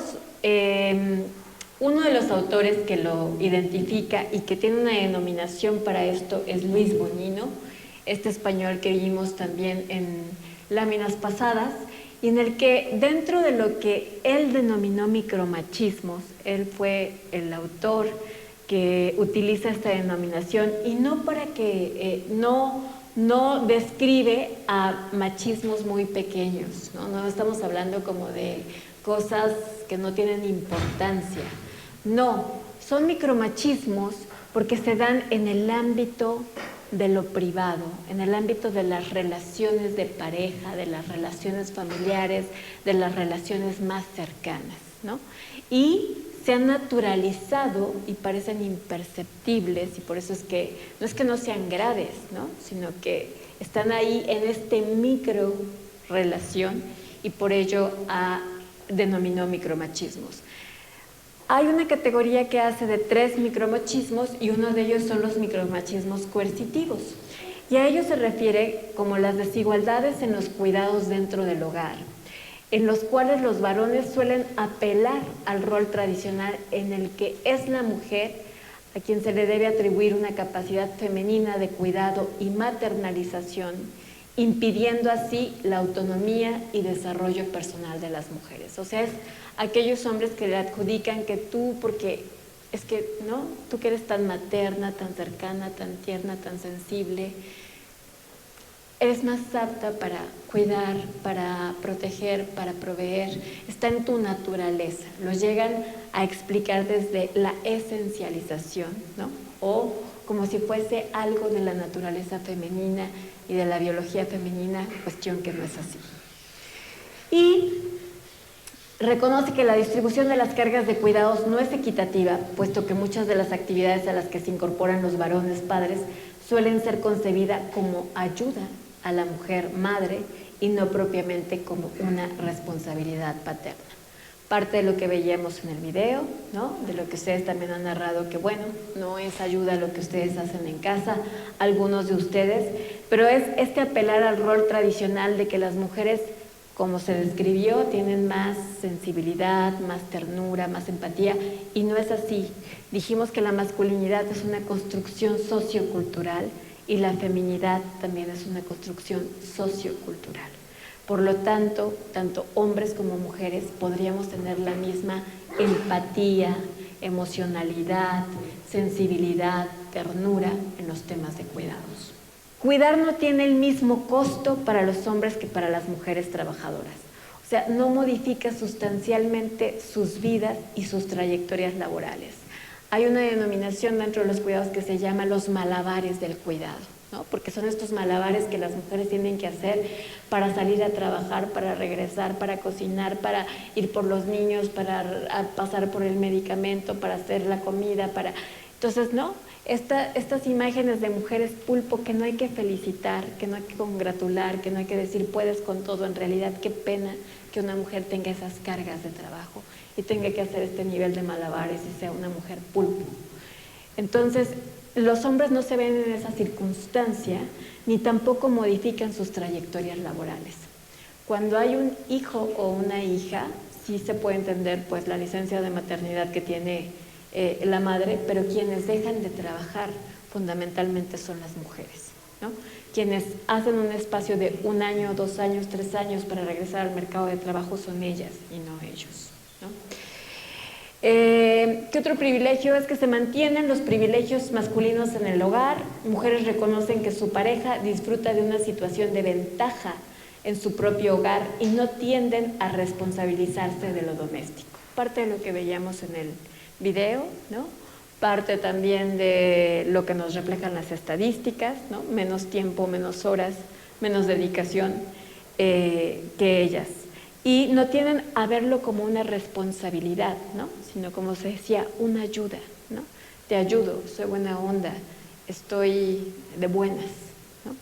uno de los autores que lo identifica y que tiene una denominación para esto es Luis Bonino, este español que vimos también en láminas pasadas, y en el que dentro de lo que él denominó micromachismos, él fue el autor que utiliza esta denominación, y no para que no describe a machismos muy pequeños, no estamos hablando como de cosas que no tienen importancia, no, son micromachismos porque se dan en el ámbito de lo privado, en el ámbito de las relaciones de pareja, de las relaciones familiares, de las relaciones más cercanas, ¿no? Y se han naturalizado y parecen imperceptibles, y por eso es que no sean graves, ¿no? Sino que están ahí en este micro relación, y por ello denominó micromachismos. Hay una categoría que hace de 3 micromachismos, y uno de ellos son los micromachismos coercitivos. Y a ellos se refiere como las desigualdades en los cuidados dentro del hogar, en los cuales los varones suelen apelar al rol tradicional en el que es la mujer a quien se le debe atribuir una capacidad femenina de cuidado y maternalización, impidiendo así la autonomía y desarrollo personal de las mujeres. O sea, es aquellos hombres que le adjudican que tú, porque es que, ¿no? Tú que eres tan materna, tan cercana, tan tierna, tan sensible, eres más apta para cuidar, para proteger, para proveer, está en tu naturaleza. Lo llegan a explicar desde la esencialización, ¿no? O como si fuese algo de la naturaleza femenina y de la biología femenina, cuestión que no es así. Y reconoce que la distribución de las cargas de cuidados no es equitativa, puesto que muchas de las actividades a las que se incorporan los varones padres suelen ser concebidas como ayuda a la mujer madre y no propiamente como una responsabilidad paterna. Parte de lo que veíamos en el video, ¿no? De lo que ustedes también han narrado, que bueno, no es ayuda lo que ustedes hacen en casa, algunos de ustedes, pero es este apelar al rol tradicional de que las mujeres, como se describió, tienen más sensibilidad, más ternura, más empatía, y no es así. Dijimos que la masculinidad es una construcción sociocultural y la feminidad también es una construcción sociocultural. Por lo tanto, tanto hombres como mujeres podríamos tener la misma empatía, emocionalidad, sensibilidad, ternura en los temas de cuidados. Cuidar no tiene el mismo costo para los hombres que para las mujeres trabajadoras. O sea, no modifica sustancialmente sus vidas y sus trayectorias laborales. Hay una denominación dentro de los cuidados que se llama los malabares del cuidado, ¿no? Porque son estos malabares que las mujeres tienen que hacer para salir a trabajar, para regresar, para cocinar, para ir por los niños, para pasar por el medicamento, para hacer la comida, Entonces, ¿no? Estas imágenes de mujeres pulpo que no hay que felicitar, que no hay que congratular, que no hay que decir puedes con todo, en realidad qué pena que una mujer tenga esas cargas de trabajo y tenga que hacer este nivel de malabares y sea una mujer pulpo. Entonces, los hombres no se ven en esa circunstancia ni tampoco modifican sus trayectorias laborales. Cuando hay un hijo o una hija, sí se puede entender pues la licencia de maternidad que tiene la madre, pero quienes dejan de trabajar fundamentalmente son las mujeres, ¿no? Quienes hacen un espacio de 1 año, 2 años, 3 años para regresar al mercado de trabajo son ellas y no ellos, ¿no? ¿Qué otro privilegio? Es que se mantienen los privilegios masculinos en el hogar. Mujeres reconocen que su pareja disfruta de una situación de ventaja en su propio hogar y no tienden a responsabilizarse de lo doméstico. Parte de lo que veíamos en el video, ¿no? Parte también de lo que nos reflejan las estadísticas, ¿no? Menos tiempo, menos horas, menos dedicación que ellas. Y no tienden a verlo como una responsabilidad, ¿no? Sino como se decía, una ayuda, ¿no? Te ayudo, soy buena onda, estoy de buenas, ¿no?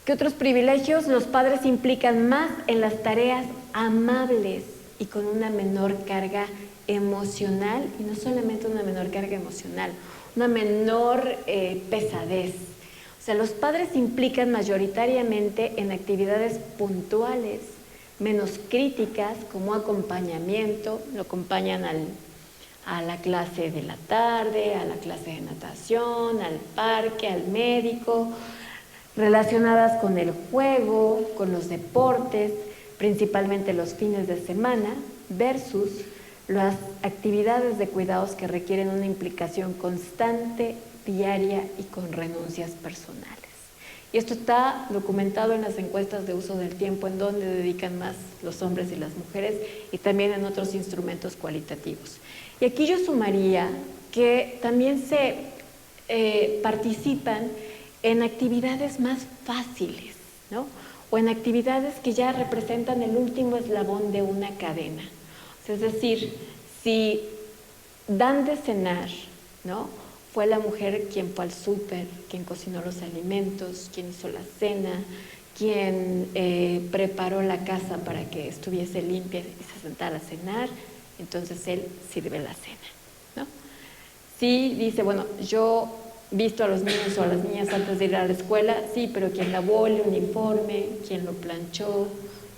¿Qué otros privilegios? Los padres implican más en las tareas amables y con una menor carga emocional, y no solamente una menor carga emocional, una menor pesadez. O sea, los padres implican mayoritariamente en actividades puntuales, menos críticas, como acompañamiento, lo acompañan a la clase de la tarde, a la clase de natación, al parque, al médico, relacionadas con el juego, con los deportes, principalmente los fines de semana, versus las actividades de cuidados que requieren una implicación constante, diaria y con renuncias personales. Y esto está documentado en las encuestas de uso del tiempo, en donde dedican más los hombres y las mujeres, y también en otros instrumentos cualitativos. Y aquí yo sumaría que también se participan en actividades más fáciles, ¿no? O en actividades que ya representan el último eslabón de una cadena. O sea, es decir, si dan de cenar, ¿no? Fue la mujer quien fue al súper, quien cocinó los alimentos, quien hizo la cena, quien preparó la casa para que estuviese limpia y se sentara a cenar, entonces él sirve la cena, ¿no? Sí, dice, bueno, yo visto a los niños o a las niñas antes de ir a la escuela, sí, pero quien lavó el uniforme, quien lo planchó,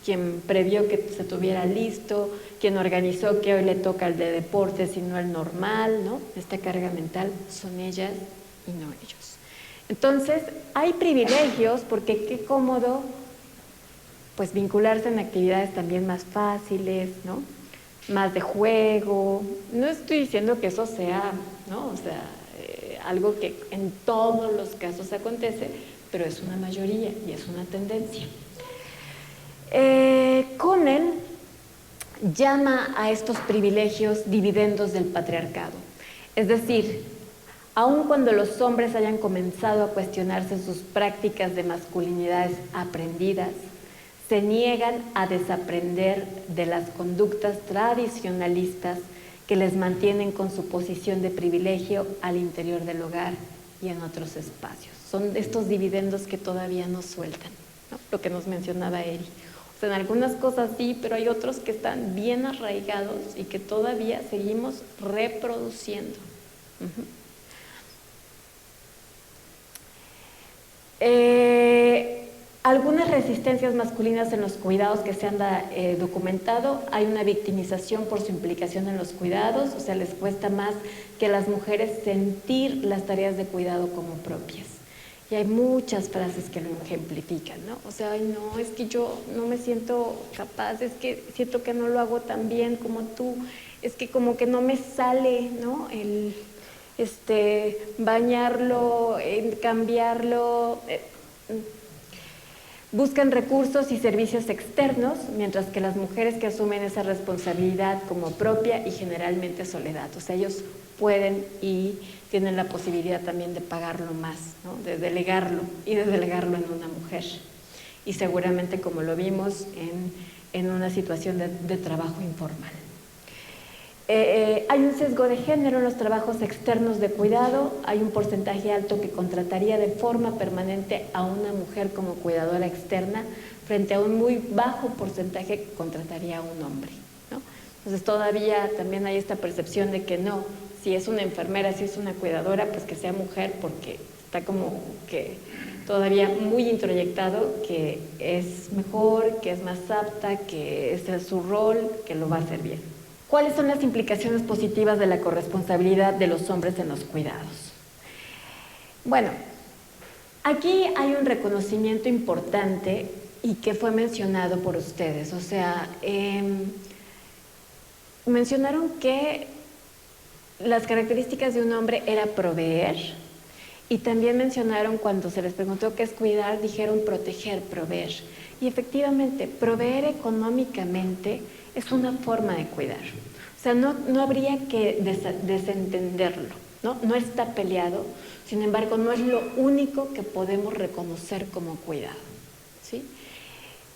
quien previó que se tuviera listo, quien organizó que hoy le toca el de deportes y no el normal, ¿no? Esta carga mental son ellas y no ellos. Entonces, hay privilegios porque qué cómodo, pues vincularse en actividades también más fáciles, ¿no? Más de juego. No estoy diciendo que eso sea, ¿no? O sea, algo que en todos los casos acontece, pero es una mayoría y es una tendencia. Connell llama a estos privilegios dividendos del patriarcado. Es decir, aun cuando los hombres hayan comenzado a cuestionarse sus prácticas de masculinidades aprendidas, se niegan a desaprender de las conductas tradicionalistas que les mantienen con su posición de privilegio al interior del hogar y en otros espacios. Son estos dividendos que todavía no sueltan, ¿no? Lo que nos mencionaba Eri. O sea, en algunas cosas sí, pero hay otros que están bien arraigados y que todavía seguimos reproduciendo. Algunas resistencias masculinas en los cuidados que se han documentado, hay una victimización por su implicación en los cuidados, o sea, les cuesta más que a las mujeres sentir las tareas de cuidado como propias. Y hay muchas frases que lo ejemplifican, ¿no? O sea, ay, no, es que yo no me siento capaz, es que siento que no lo hago tan bien como tú, es que como que no me sale, ¿no? El bañarlo, cambiarlo. Buscan recursos y servicios externos, mientras que las mujeres que asumen esa responsabilidad como propia y generalmente soledad. O sea, ellos pueden y tienen la posibilidad también de pagarlo más, ¿no? De delegarlo y de delegarlo en una mujer. Y seguramente, como lo vimos, en una situación de trabajo informal. Hay un sesgo de género en los trabajos externos de cuidado. Hay un porcentaje alto que contrataría de forma permanente a una mujer como cuidadora externa, frente a un muy bajo porcentaje que contrataría a un hombre, ¿no? Entonces todavía también hay esta percepción de que no, si es una enfermera, si es una cuidadora, pues que sea mujer, porque está como que todavía muy introyectado que es mejor, que es más apta, que ese es su rol, que lo va a hacer bien. ¿Cuáles son las implicaciones positivas de la corresponsabilidad de los hombres en los cuidados? Bueno, aquí hay un reconocimiento importante y que fue mencionado por ustedes. O sea, mencionaron que las características de un hombre era proveer, y también mencionaron, cuando se les preguntó qué es cuidar, dijeron proteger, proveer. Y efectivamente, proveer económicamente es una forma de cuidar. O sea, no habría que desentenderlo, ¿no? No está peleado, sin embargo, no es lo único que podemos reconocer como cuidado, ¿sí?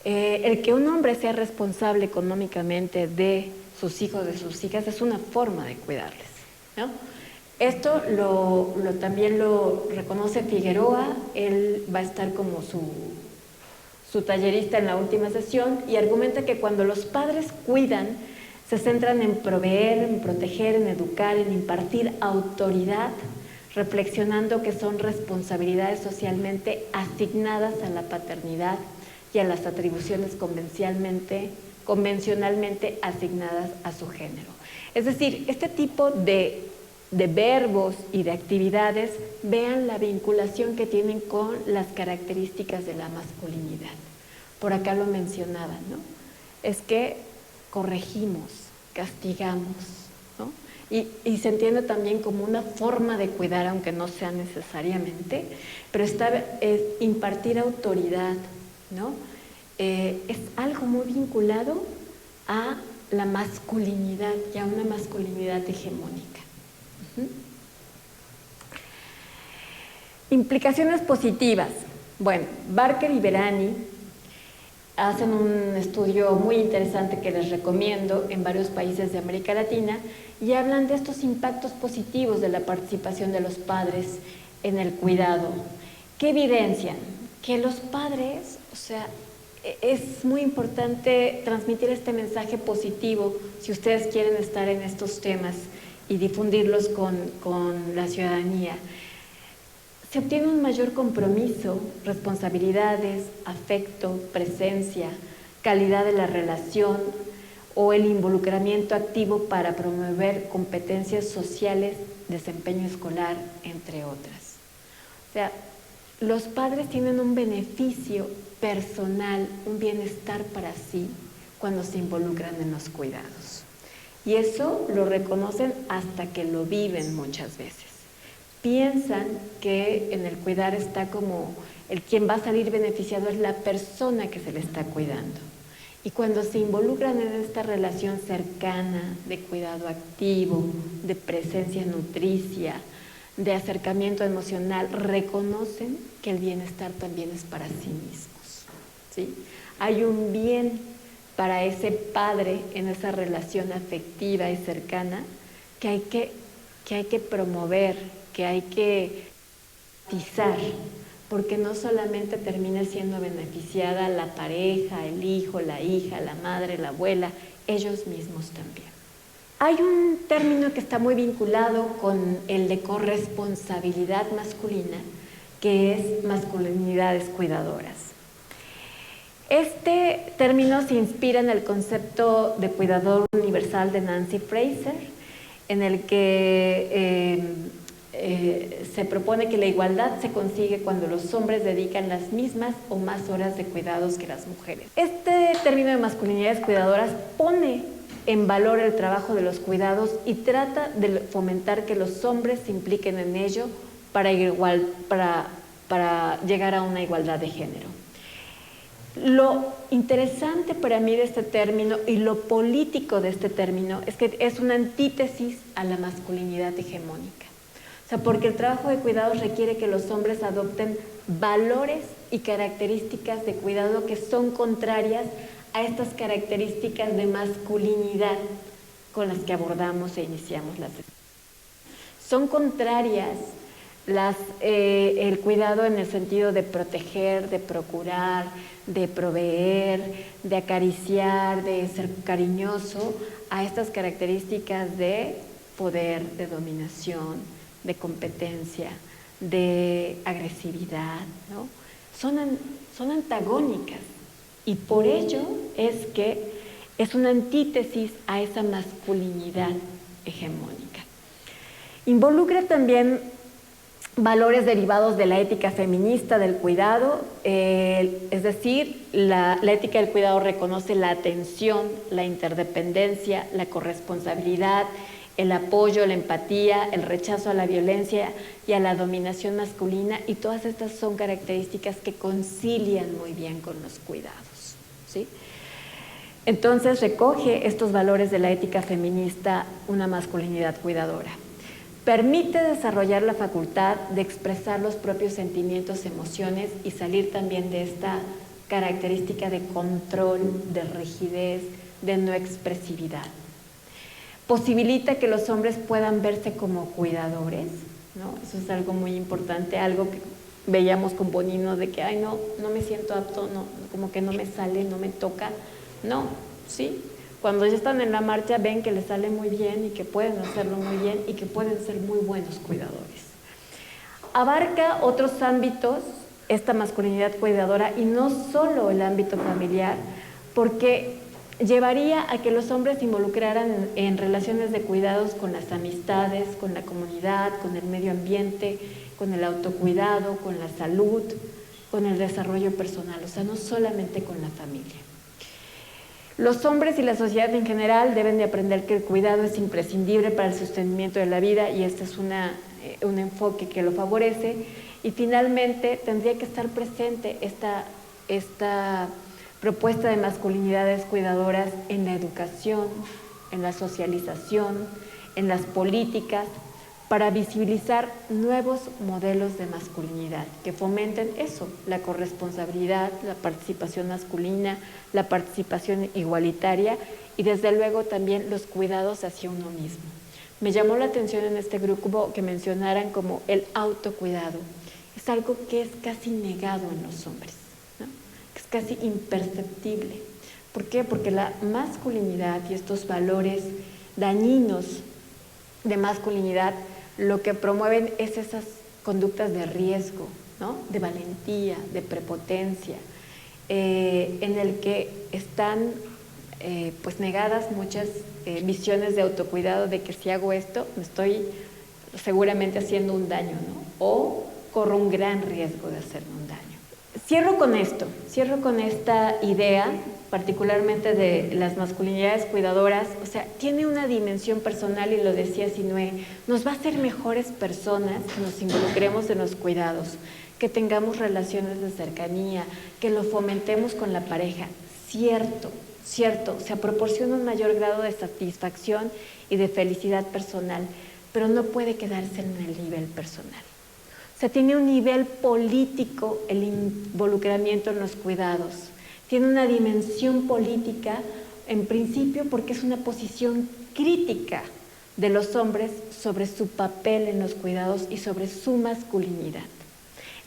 El que un hombre sea responsable económicamente de sus hijos, de sus hijas, es una forma de cuidarles, ¿no? Esto también lo reconoce Figueroa. Él va a estar como su tallerista en la última sesión, y argumenta que cuando los padres cuidan, se centran en proveer, en proteger, en educar, en impartir autoridad, reflexionando que son responsabilidades socialmente asignadas a la paternidad y a las atribuciones convencionalmente asignadas a su género. Es decir, este tipo de verbos y de actividades, vean la vinculación que tienen con las características de la masculinidad. Por acá lo mencionaban, ¿no? Es que corregimos, castigamos, ¿no? Y se entiende también como una forma de cuidar, aunque no sea necesariamente, pero es impartir autoridad, ¿no? Es algo muy vinculado a la masculinidad y a una masculinidad hegemónica. Implicaciones positivas. Bueno, Barker y Berani hacen un estudio muy interesante que les recomiendo en varios países de América Latina, y hablan de estos impactos positivos de la participación de los padres en el cuidado. ¿Qué evidencian? Que los padres, o sea, es muy importante transmitir este mensaje positivo si ustedes quieren estar en estos temas y difundirlos con la ciudadanía. Se obtiene un mayor compromiso, responsabilidades, afecto, presencia, calidad de la relación o el involucramiento activo para promover competencias sociales, desempeño escolar, entre otras. O sea, los padres tienen un beneficio personal, un bienestar para sí cuando se involucran en los cuidados. Y eso lo reconocen hasta que lo viven muchas veces. Piensan que en el cuidar está como quien va a salir beneficiado es la persona que se le está cuidando. Y cuando se involucran en esta relación cercana, de cuidado activo, de presencia nutricia, de acercamiento emocional, reconocen que el bienestar también es para sí mismos, ¿sí? Hay un bien para ese padre en esa relación afectiva y cercana que hay que promover, que hay que matizar, porque no solamente termina siendo beneficiada la pareja, el hijo, la hija, la madre, la abuela, ellos mismos también. Hay un término que está muy vinculado con el de corresponsabilidad masculina, que es masculinidades cuidadoras. Este término se inspira en el concepto de cuidador universal de Nancy Fraser, en el que se propone que la igualdad se consigue cuando los hombres dedican las mismas o más horas de cuidados que las mujeres. Este término de masculinidades cuidadoras pone en valor el trabajo de los cuidados y trata de fomentar que los hombres se impliquen en ello para llegar a una igualdad de género. Lo interesante para mí de este término y lo político de este término es que es una antítesis a la masculinidad hegemónica. O sea, porque el trabajo de cuidados requiere que los hombres adopten valores y características de cuidado que son contrarias a estas características de masculinidad con las que abordamos e iniciamos las sesiones. Son contrarias el cuidado en el sentido de proteger, de procurar, de proveer, de acariciar, de ser cariñoso, a estas características de poder, de dominación, de competencia, de agresividad, ¿no? Son antagónicas, y por ello es que es una antítesis a esa masculinidad hegemónica. Involucra también valores derivados de la ética feminista del cuidado, es decir, la ética del cuidado reconoce la atención, la interdependencia, la corresponsabilidad, el apoyo, la empatía, el rechazo a la violencia y a la dominación masculina, y todas estas son características que concilian muy bien con los cuidados, ¿sí? Entonces recoge estos valores de la ética feminista una masculinidad cuidadora. Permite desarrollar la facultad de expresar los propios sentimientos, emociones y salir también de esta característica de control, de rigidez, de no expresividad. Posibilita que los hombres puedan verse como cuidadores, ¿no? Eso es algo muy importante, algo que veíamos con Bonino de que, ay, no me siento apto, no, como que no me sale, no me toca. No, sí. Cuando ya están en la marcha ven que les sale muy bien y que pueden hacerlo muy bien y que pueden ser muy buenos cuidadores. Abarca otros ámbitos esta masculinidad cuidadora, y no solo el ámbito familiar, porque llevaría a que los hombres se involucraran en relaciones de cuidados con las amistades, con la comunidad, con el medio ambiente, con el autocuidado, con la salud, con el desarrollo personal, o sea, no solamente con la familia. Los hombres y la sociedad en general deben de aprender que el cuidado es imprescindible para el sostenimiento de la vida, y este es un enfoque que lo favorece. Y finalmente tendría que estar presente esta propuesta de masculinidades cuidadoras en la educación, en la socialización, en las políticas, para visibilizar nuevos modelos de masculinidad que fomenten eso, la corresponsabilidad, la participación masculina, la participación igualitaria y desde luego también los cuidados hacia uno mismo. Me llamó la atención en este grupo que mencionaran como el autocuidado. Es algo que es casi negado en los hombres, ¿no? Que es casi imperceptible. ¿Por qué? Porque la masculinidad y estos valores dañinos de masculinidad lo que promueven es esas conductas de riesgo, ¿no? De valentía, de prepotencia, en el que están pues negadas muchas visiones de autocuidado, de que si hago esto me estoy seguramente haciendo un daño, ¿no? O corro un gran riesgo de hacerme un daño. Cierro con esta idea, particularmente de las masculinidades cuidadoras. O sea, tiene una dimensión personal, y lo decía Sinué, nos va a hacer mejores personas que nos involucremos en los cuidados, que tengamos relaciones de cercanía, que lo fomentemos con la pareja. Cierto, o sea, proporciona un mayor grado de satisfacción y de felicidad personal, pero no puede quedarse en el nivel personal. O sea, tiene un nivel político el involucramiento en los cuidados. Tiene una dimensión política, en principio, porque es una posición crítica de los hombres sobre su papel en los cuidados y sobre su masculinidad.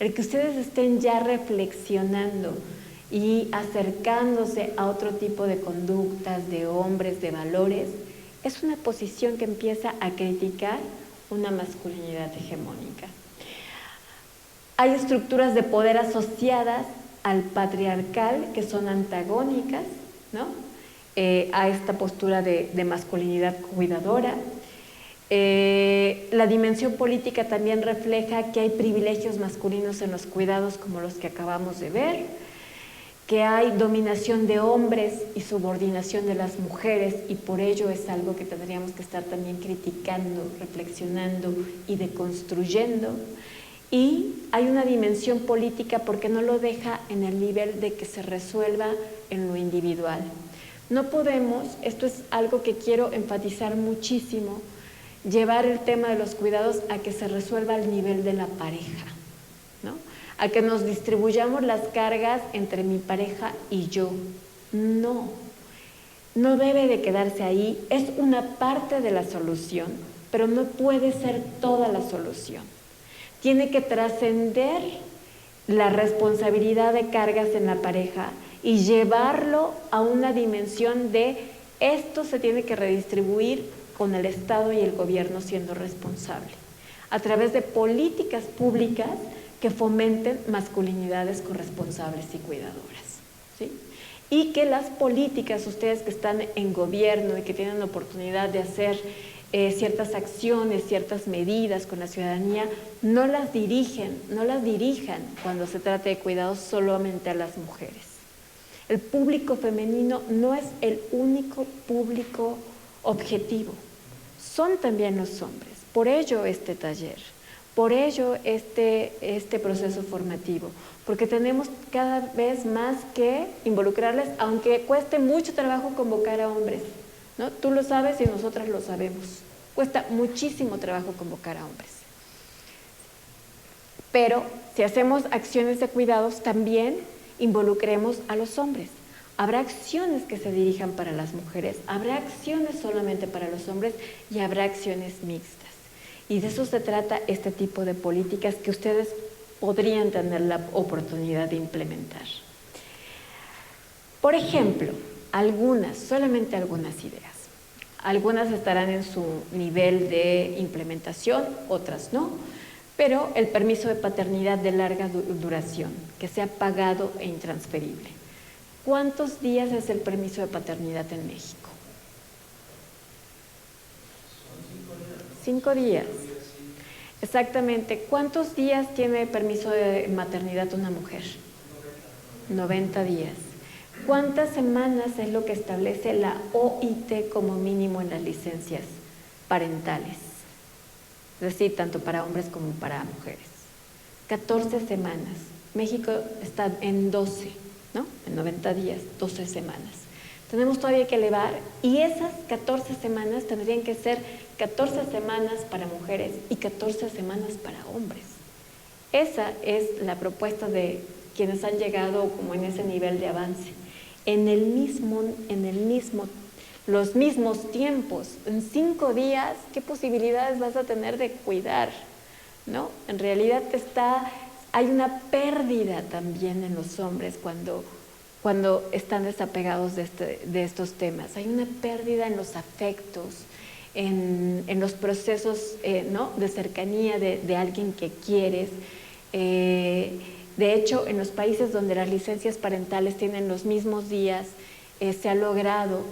El que ustedes estén ya reflexionando y acercándose a otro tipo de conductas, de hombres, de valores, es una posición que empieza a criticar una masculinidad hegemónica. Hay estructuras de poder asociadas al patriarcal que son antagónicas, ¿no? A esta postura de masculinidad cuidadora. La dimensión política también refleja que hay privilegios masculinos en los cuidados como los que acabamos de ver, que hay dominación de hombres y subordinación de las mujeres, y por ello es algo que tendríamos que estar también criticando, reflexionando y deconstruyendo. Y hay una dimensión política porque no lo deja en el nivel de que se resuelva en lo individual. No podemos, esto es algo que quiero enfatizar muchísimo, llevar el tema de los cuidados a que se resuelva al nivel de la pareja, ¿no? A que nos distribuyamos las cargas entre mi pareja y yo. No. no debe de quedarse ahí, es una parte de la solución, pero no puede ser toda la solución. Tiene que trascender la responsabilidad de cargas en la pareja y llevarlo a una dimensión de esto se tiene que redistribuir con el Estado y el gobierno siendo responsable, a través de políticas públicas que fomenten masculinidades corresponsables y cuidadoras, ¿sí? Y que las políticas, ustedes que están en gobierno y que tienen la oportunidad de hacer ciertas acciones, ciertas medidas con la ciudadanía, no las dirijan cuando se trate de cuidados solamente a las mujeres. El público femenino no es el único público objetivo, son también los hombres. Por ello este taller, por ello este proceso formativo, porque tenemos cada vez más que involucrarles, aunque cueste mucho trabajo convocar a hombres, ¿no? Tú lo sabes y nosotras lo sabemos. Cuesta muchísimo trabajo convocar a hombres. Pero si hacemos acciones de cuidados, también involucremos a los hombres. Habrá acciones que se dirijan para las mujeres, habrá acciones solamente para los hombres y habrá acciones mixtas. Y de eso se trata este tipo de políticas que ustedes podrían tener la oportunidad de implementar. Por ejemplo, solamente algunas ideas. Algunas estarán en su nivel de implementación, otras no, pero el permiso de paternidad de larga duración, que sea pagado e intransferible. ¿Cuántos días es el permiso de paternidad en México? 5 días. Exactamente. ¿Cuántos días tiene permiso de maternidad una mujer? 90 días. ¿Cuántas semanas es lo que establece la OIT como mínimo en las licencias parentales? Es decir, tanto para hombres como para mujeres. 14 semanas. México está en 12, ¿no? En 90 días, 12 semanas. Tenemos todavía que elevar y esas 14 semanas tendrían que ser 14 semanas para mujeres y 14 semanas para hombres. Esa es la propuesta de quienes han llegado como en ese nivel de avance. Los mismos tiempos, en 5 días, ¿qué posibilidades vas a tener de cuidar? ¿No? En realidad hay una pérdida también en los hombres cuando están desapegados de estos temas. Hay una pérdida en los afectos, en los procesos ¿no? de cercanía de alguien que quieres. De hecho, en los países donde las licencias parentales tienen los mismos días, se ha logrado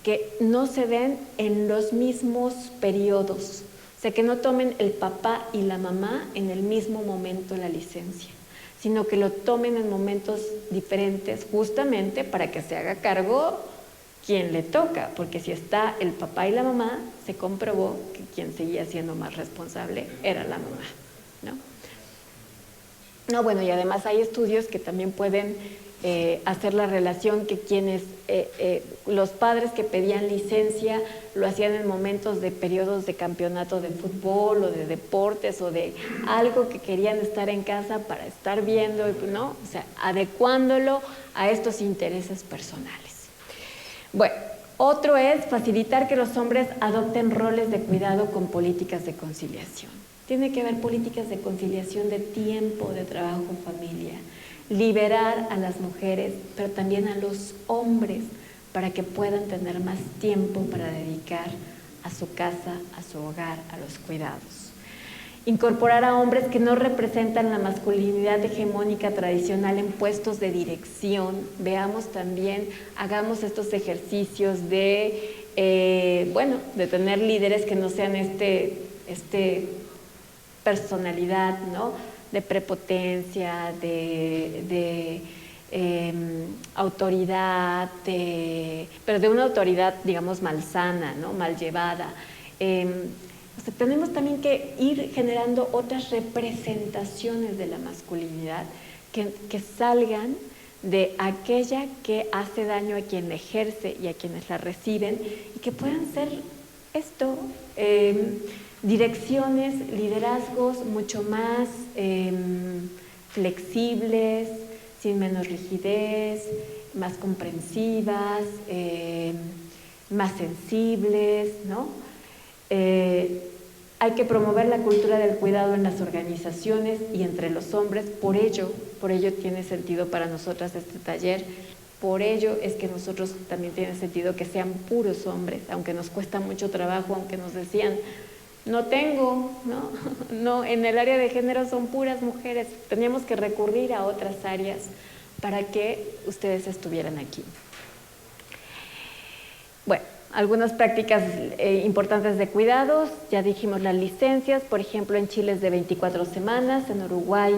que no se den en los mismos periodos, o sea, que no tomen el papá y la mamá en el mismo momento la licencia, sino que lo tomen en momentos diferentes, justamente para que se haga cargo quien le toca, porque si está el papá y la mamá, se comprobó que quien seguía siendo más responsable era la mamá, ¿no? No, bueno, y además hay estudios que también pueden hacer la relación que los padres que pedían licencia lo hacían en momentos de periodos de campeonato de fútbol o de deportes o de algo que querían estar en casa para estar viendo, ¿no? O sea, adecuándolo a estos intereses personales. Bueno, otro es facilitar que los hombres adopten roles de cuidado con políticas de conciliación. Tiene que haber políticas de conciliación de tiempo, de trabajo en familia, liberar a las mujeres, pero también a los hombres, para que puedan tener más tiempo para dedicar a su casa, a su hogar, a los cuidados. Incorporar a hombres que no representan la masculinidad hegemónica tradicional en puestos de dirección. Veamos también, hagamos estos ejercicios de tener líderes que no sean personalidad, ¿no? De prepotencia, de autoridad, pero de una autoridad, digamos, malsana, ¿no? Mal llevada. O sea, tenemos también que ir generando otras representaciones de la masculinidad que salgan de aquella que hace daño a quien la ejerce y a quienes la reciben, y que puedan ser direcciones, liderazgos mucho más flexibles, sin menos rigidez, más comprensivas, más sensibles, ¿no? Hay que promover la cultura del cuidado en las organizaciones y entre los hombres. Por ello tiene sentido para nosotras este taller. Por ello es que nosotros también tiene sentido que sean puros hombres, aunque nos cuesta mucho trabajo, aunque nos decían, no tengo, ¿no? No, en el área de género son puras mujeres. Teníamos que recurrir a otras áreas para que ustedes estuvieran aquí. Bueno, algunas prácticas importantes de cuidados, ya dijimos las licencias, por ejemplo en Chile es de 24 semanas, en Uruguay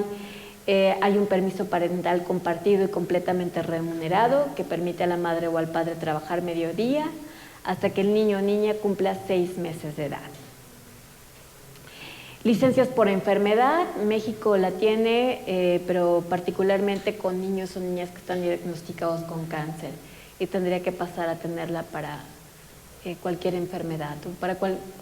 hay un permiso parental compartido y completamente remunerado que permite a la madre o al padre trabajar mediodía hasta que el niño o niña cumpla 6 meses de edad. Licencias por enfermedad, México la tiene, pero particularmente con niños o niñas que están diagnosticados con cáncer y tendría que pasar a tenerla para cualquier enfermedad,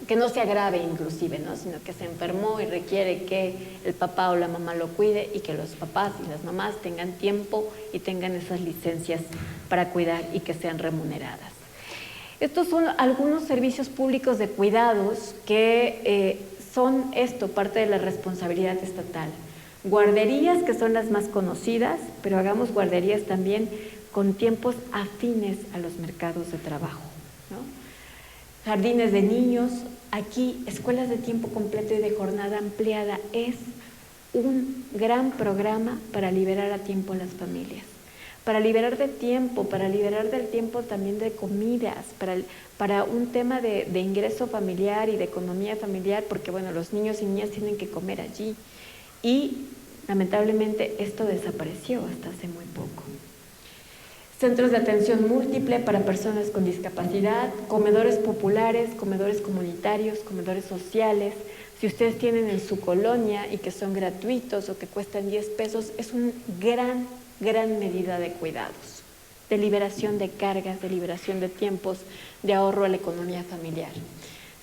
que no se agrave inclusive, ¿no? Sino que se enfermó y requiere que el papá o la mamá lo cuide y que los papás y las mamás tengan tiempo y tengan esas licencias para cuidar y que sean remuneradas. Estos son algunos servicios públicos de cuidados que son parte de la responsabilidad estatal. Guarderías, que son las más conocidas, pero hagamos guarderías también con tiempos afines a los mercados de trabajo, ¿no? Jardines de niños, aquí escuelas de tiempo completo y de jornada ampliada es un gran programa para liberar a tiempo a las familias, para liberar de tiempo, para liberar del tiempo también de comidas, para un tema de ingreso familiar y de economía familiar, porque bueno, los niños y niñas tienen que comer allí y lamentablemente esto desapareció hasta hace muy poco. Centros de atención múltiple para personas con discapacidad, comedores populares, comedores comunitarios, comedores sociales. Si ustedes tienen en su colonia y que son gratuitos o que cuestan 10 pesos, es una gran medida de cuidados, de liberación de cargas, de liberación de tiempos, de ahorro a la economía familiar.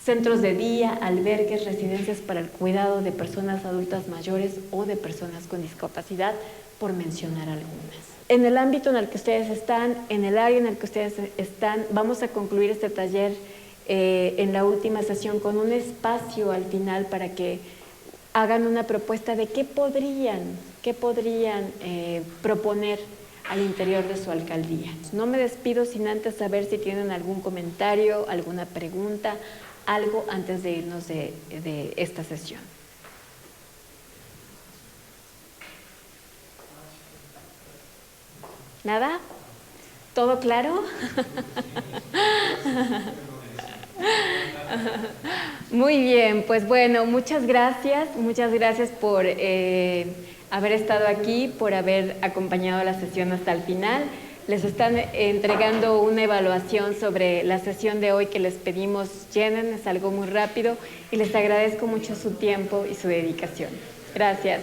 Centros de día, albergues, residencias para el cuidado de personas adultas mayores o de personas con discapacidad, por mencionar algunas. En el ámbito en el que ustedes están, en el área en el que ustedes están, vamos a concluir este taller en la última sesión con un espacio al final para que hagan una propuesta de qué podrían proponer al interior de su alcaldía. No me despido sin antes saber si tienen algún comentario, alguna pregunta, algo antes de irnos de esta sesión. ¿Nada? ¿Todo claro? Muy bien, pues bueno, muchas gracias por haber estado aquí, por haber acompañado la sesión hasta el final. Les están entregando una evaluación sobre la sesión de hoy que les pedimos llenen, es algo muy rápido y les agradezco mucho su tiempo y su dedicación. Gracias.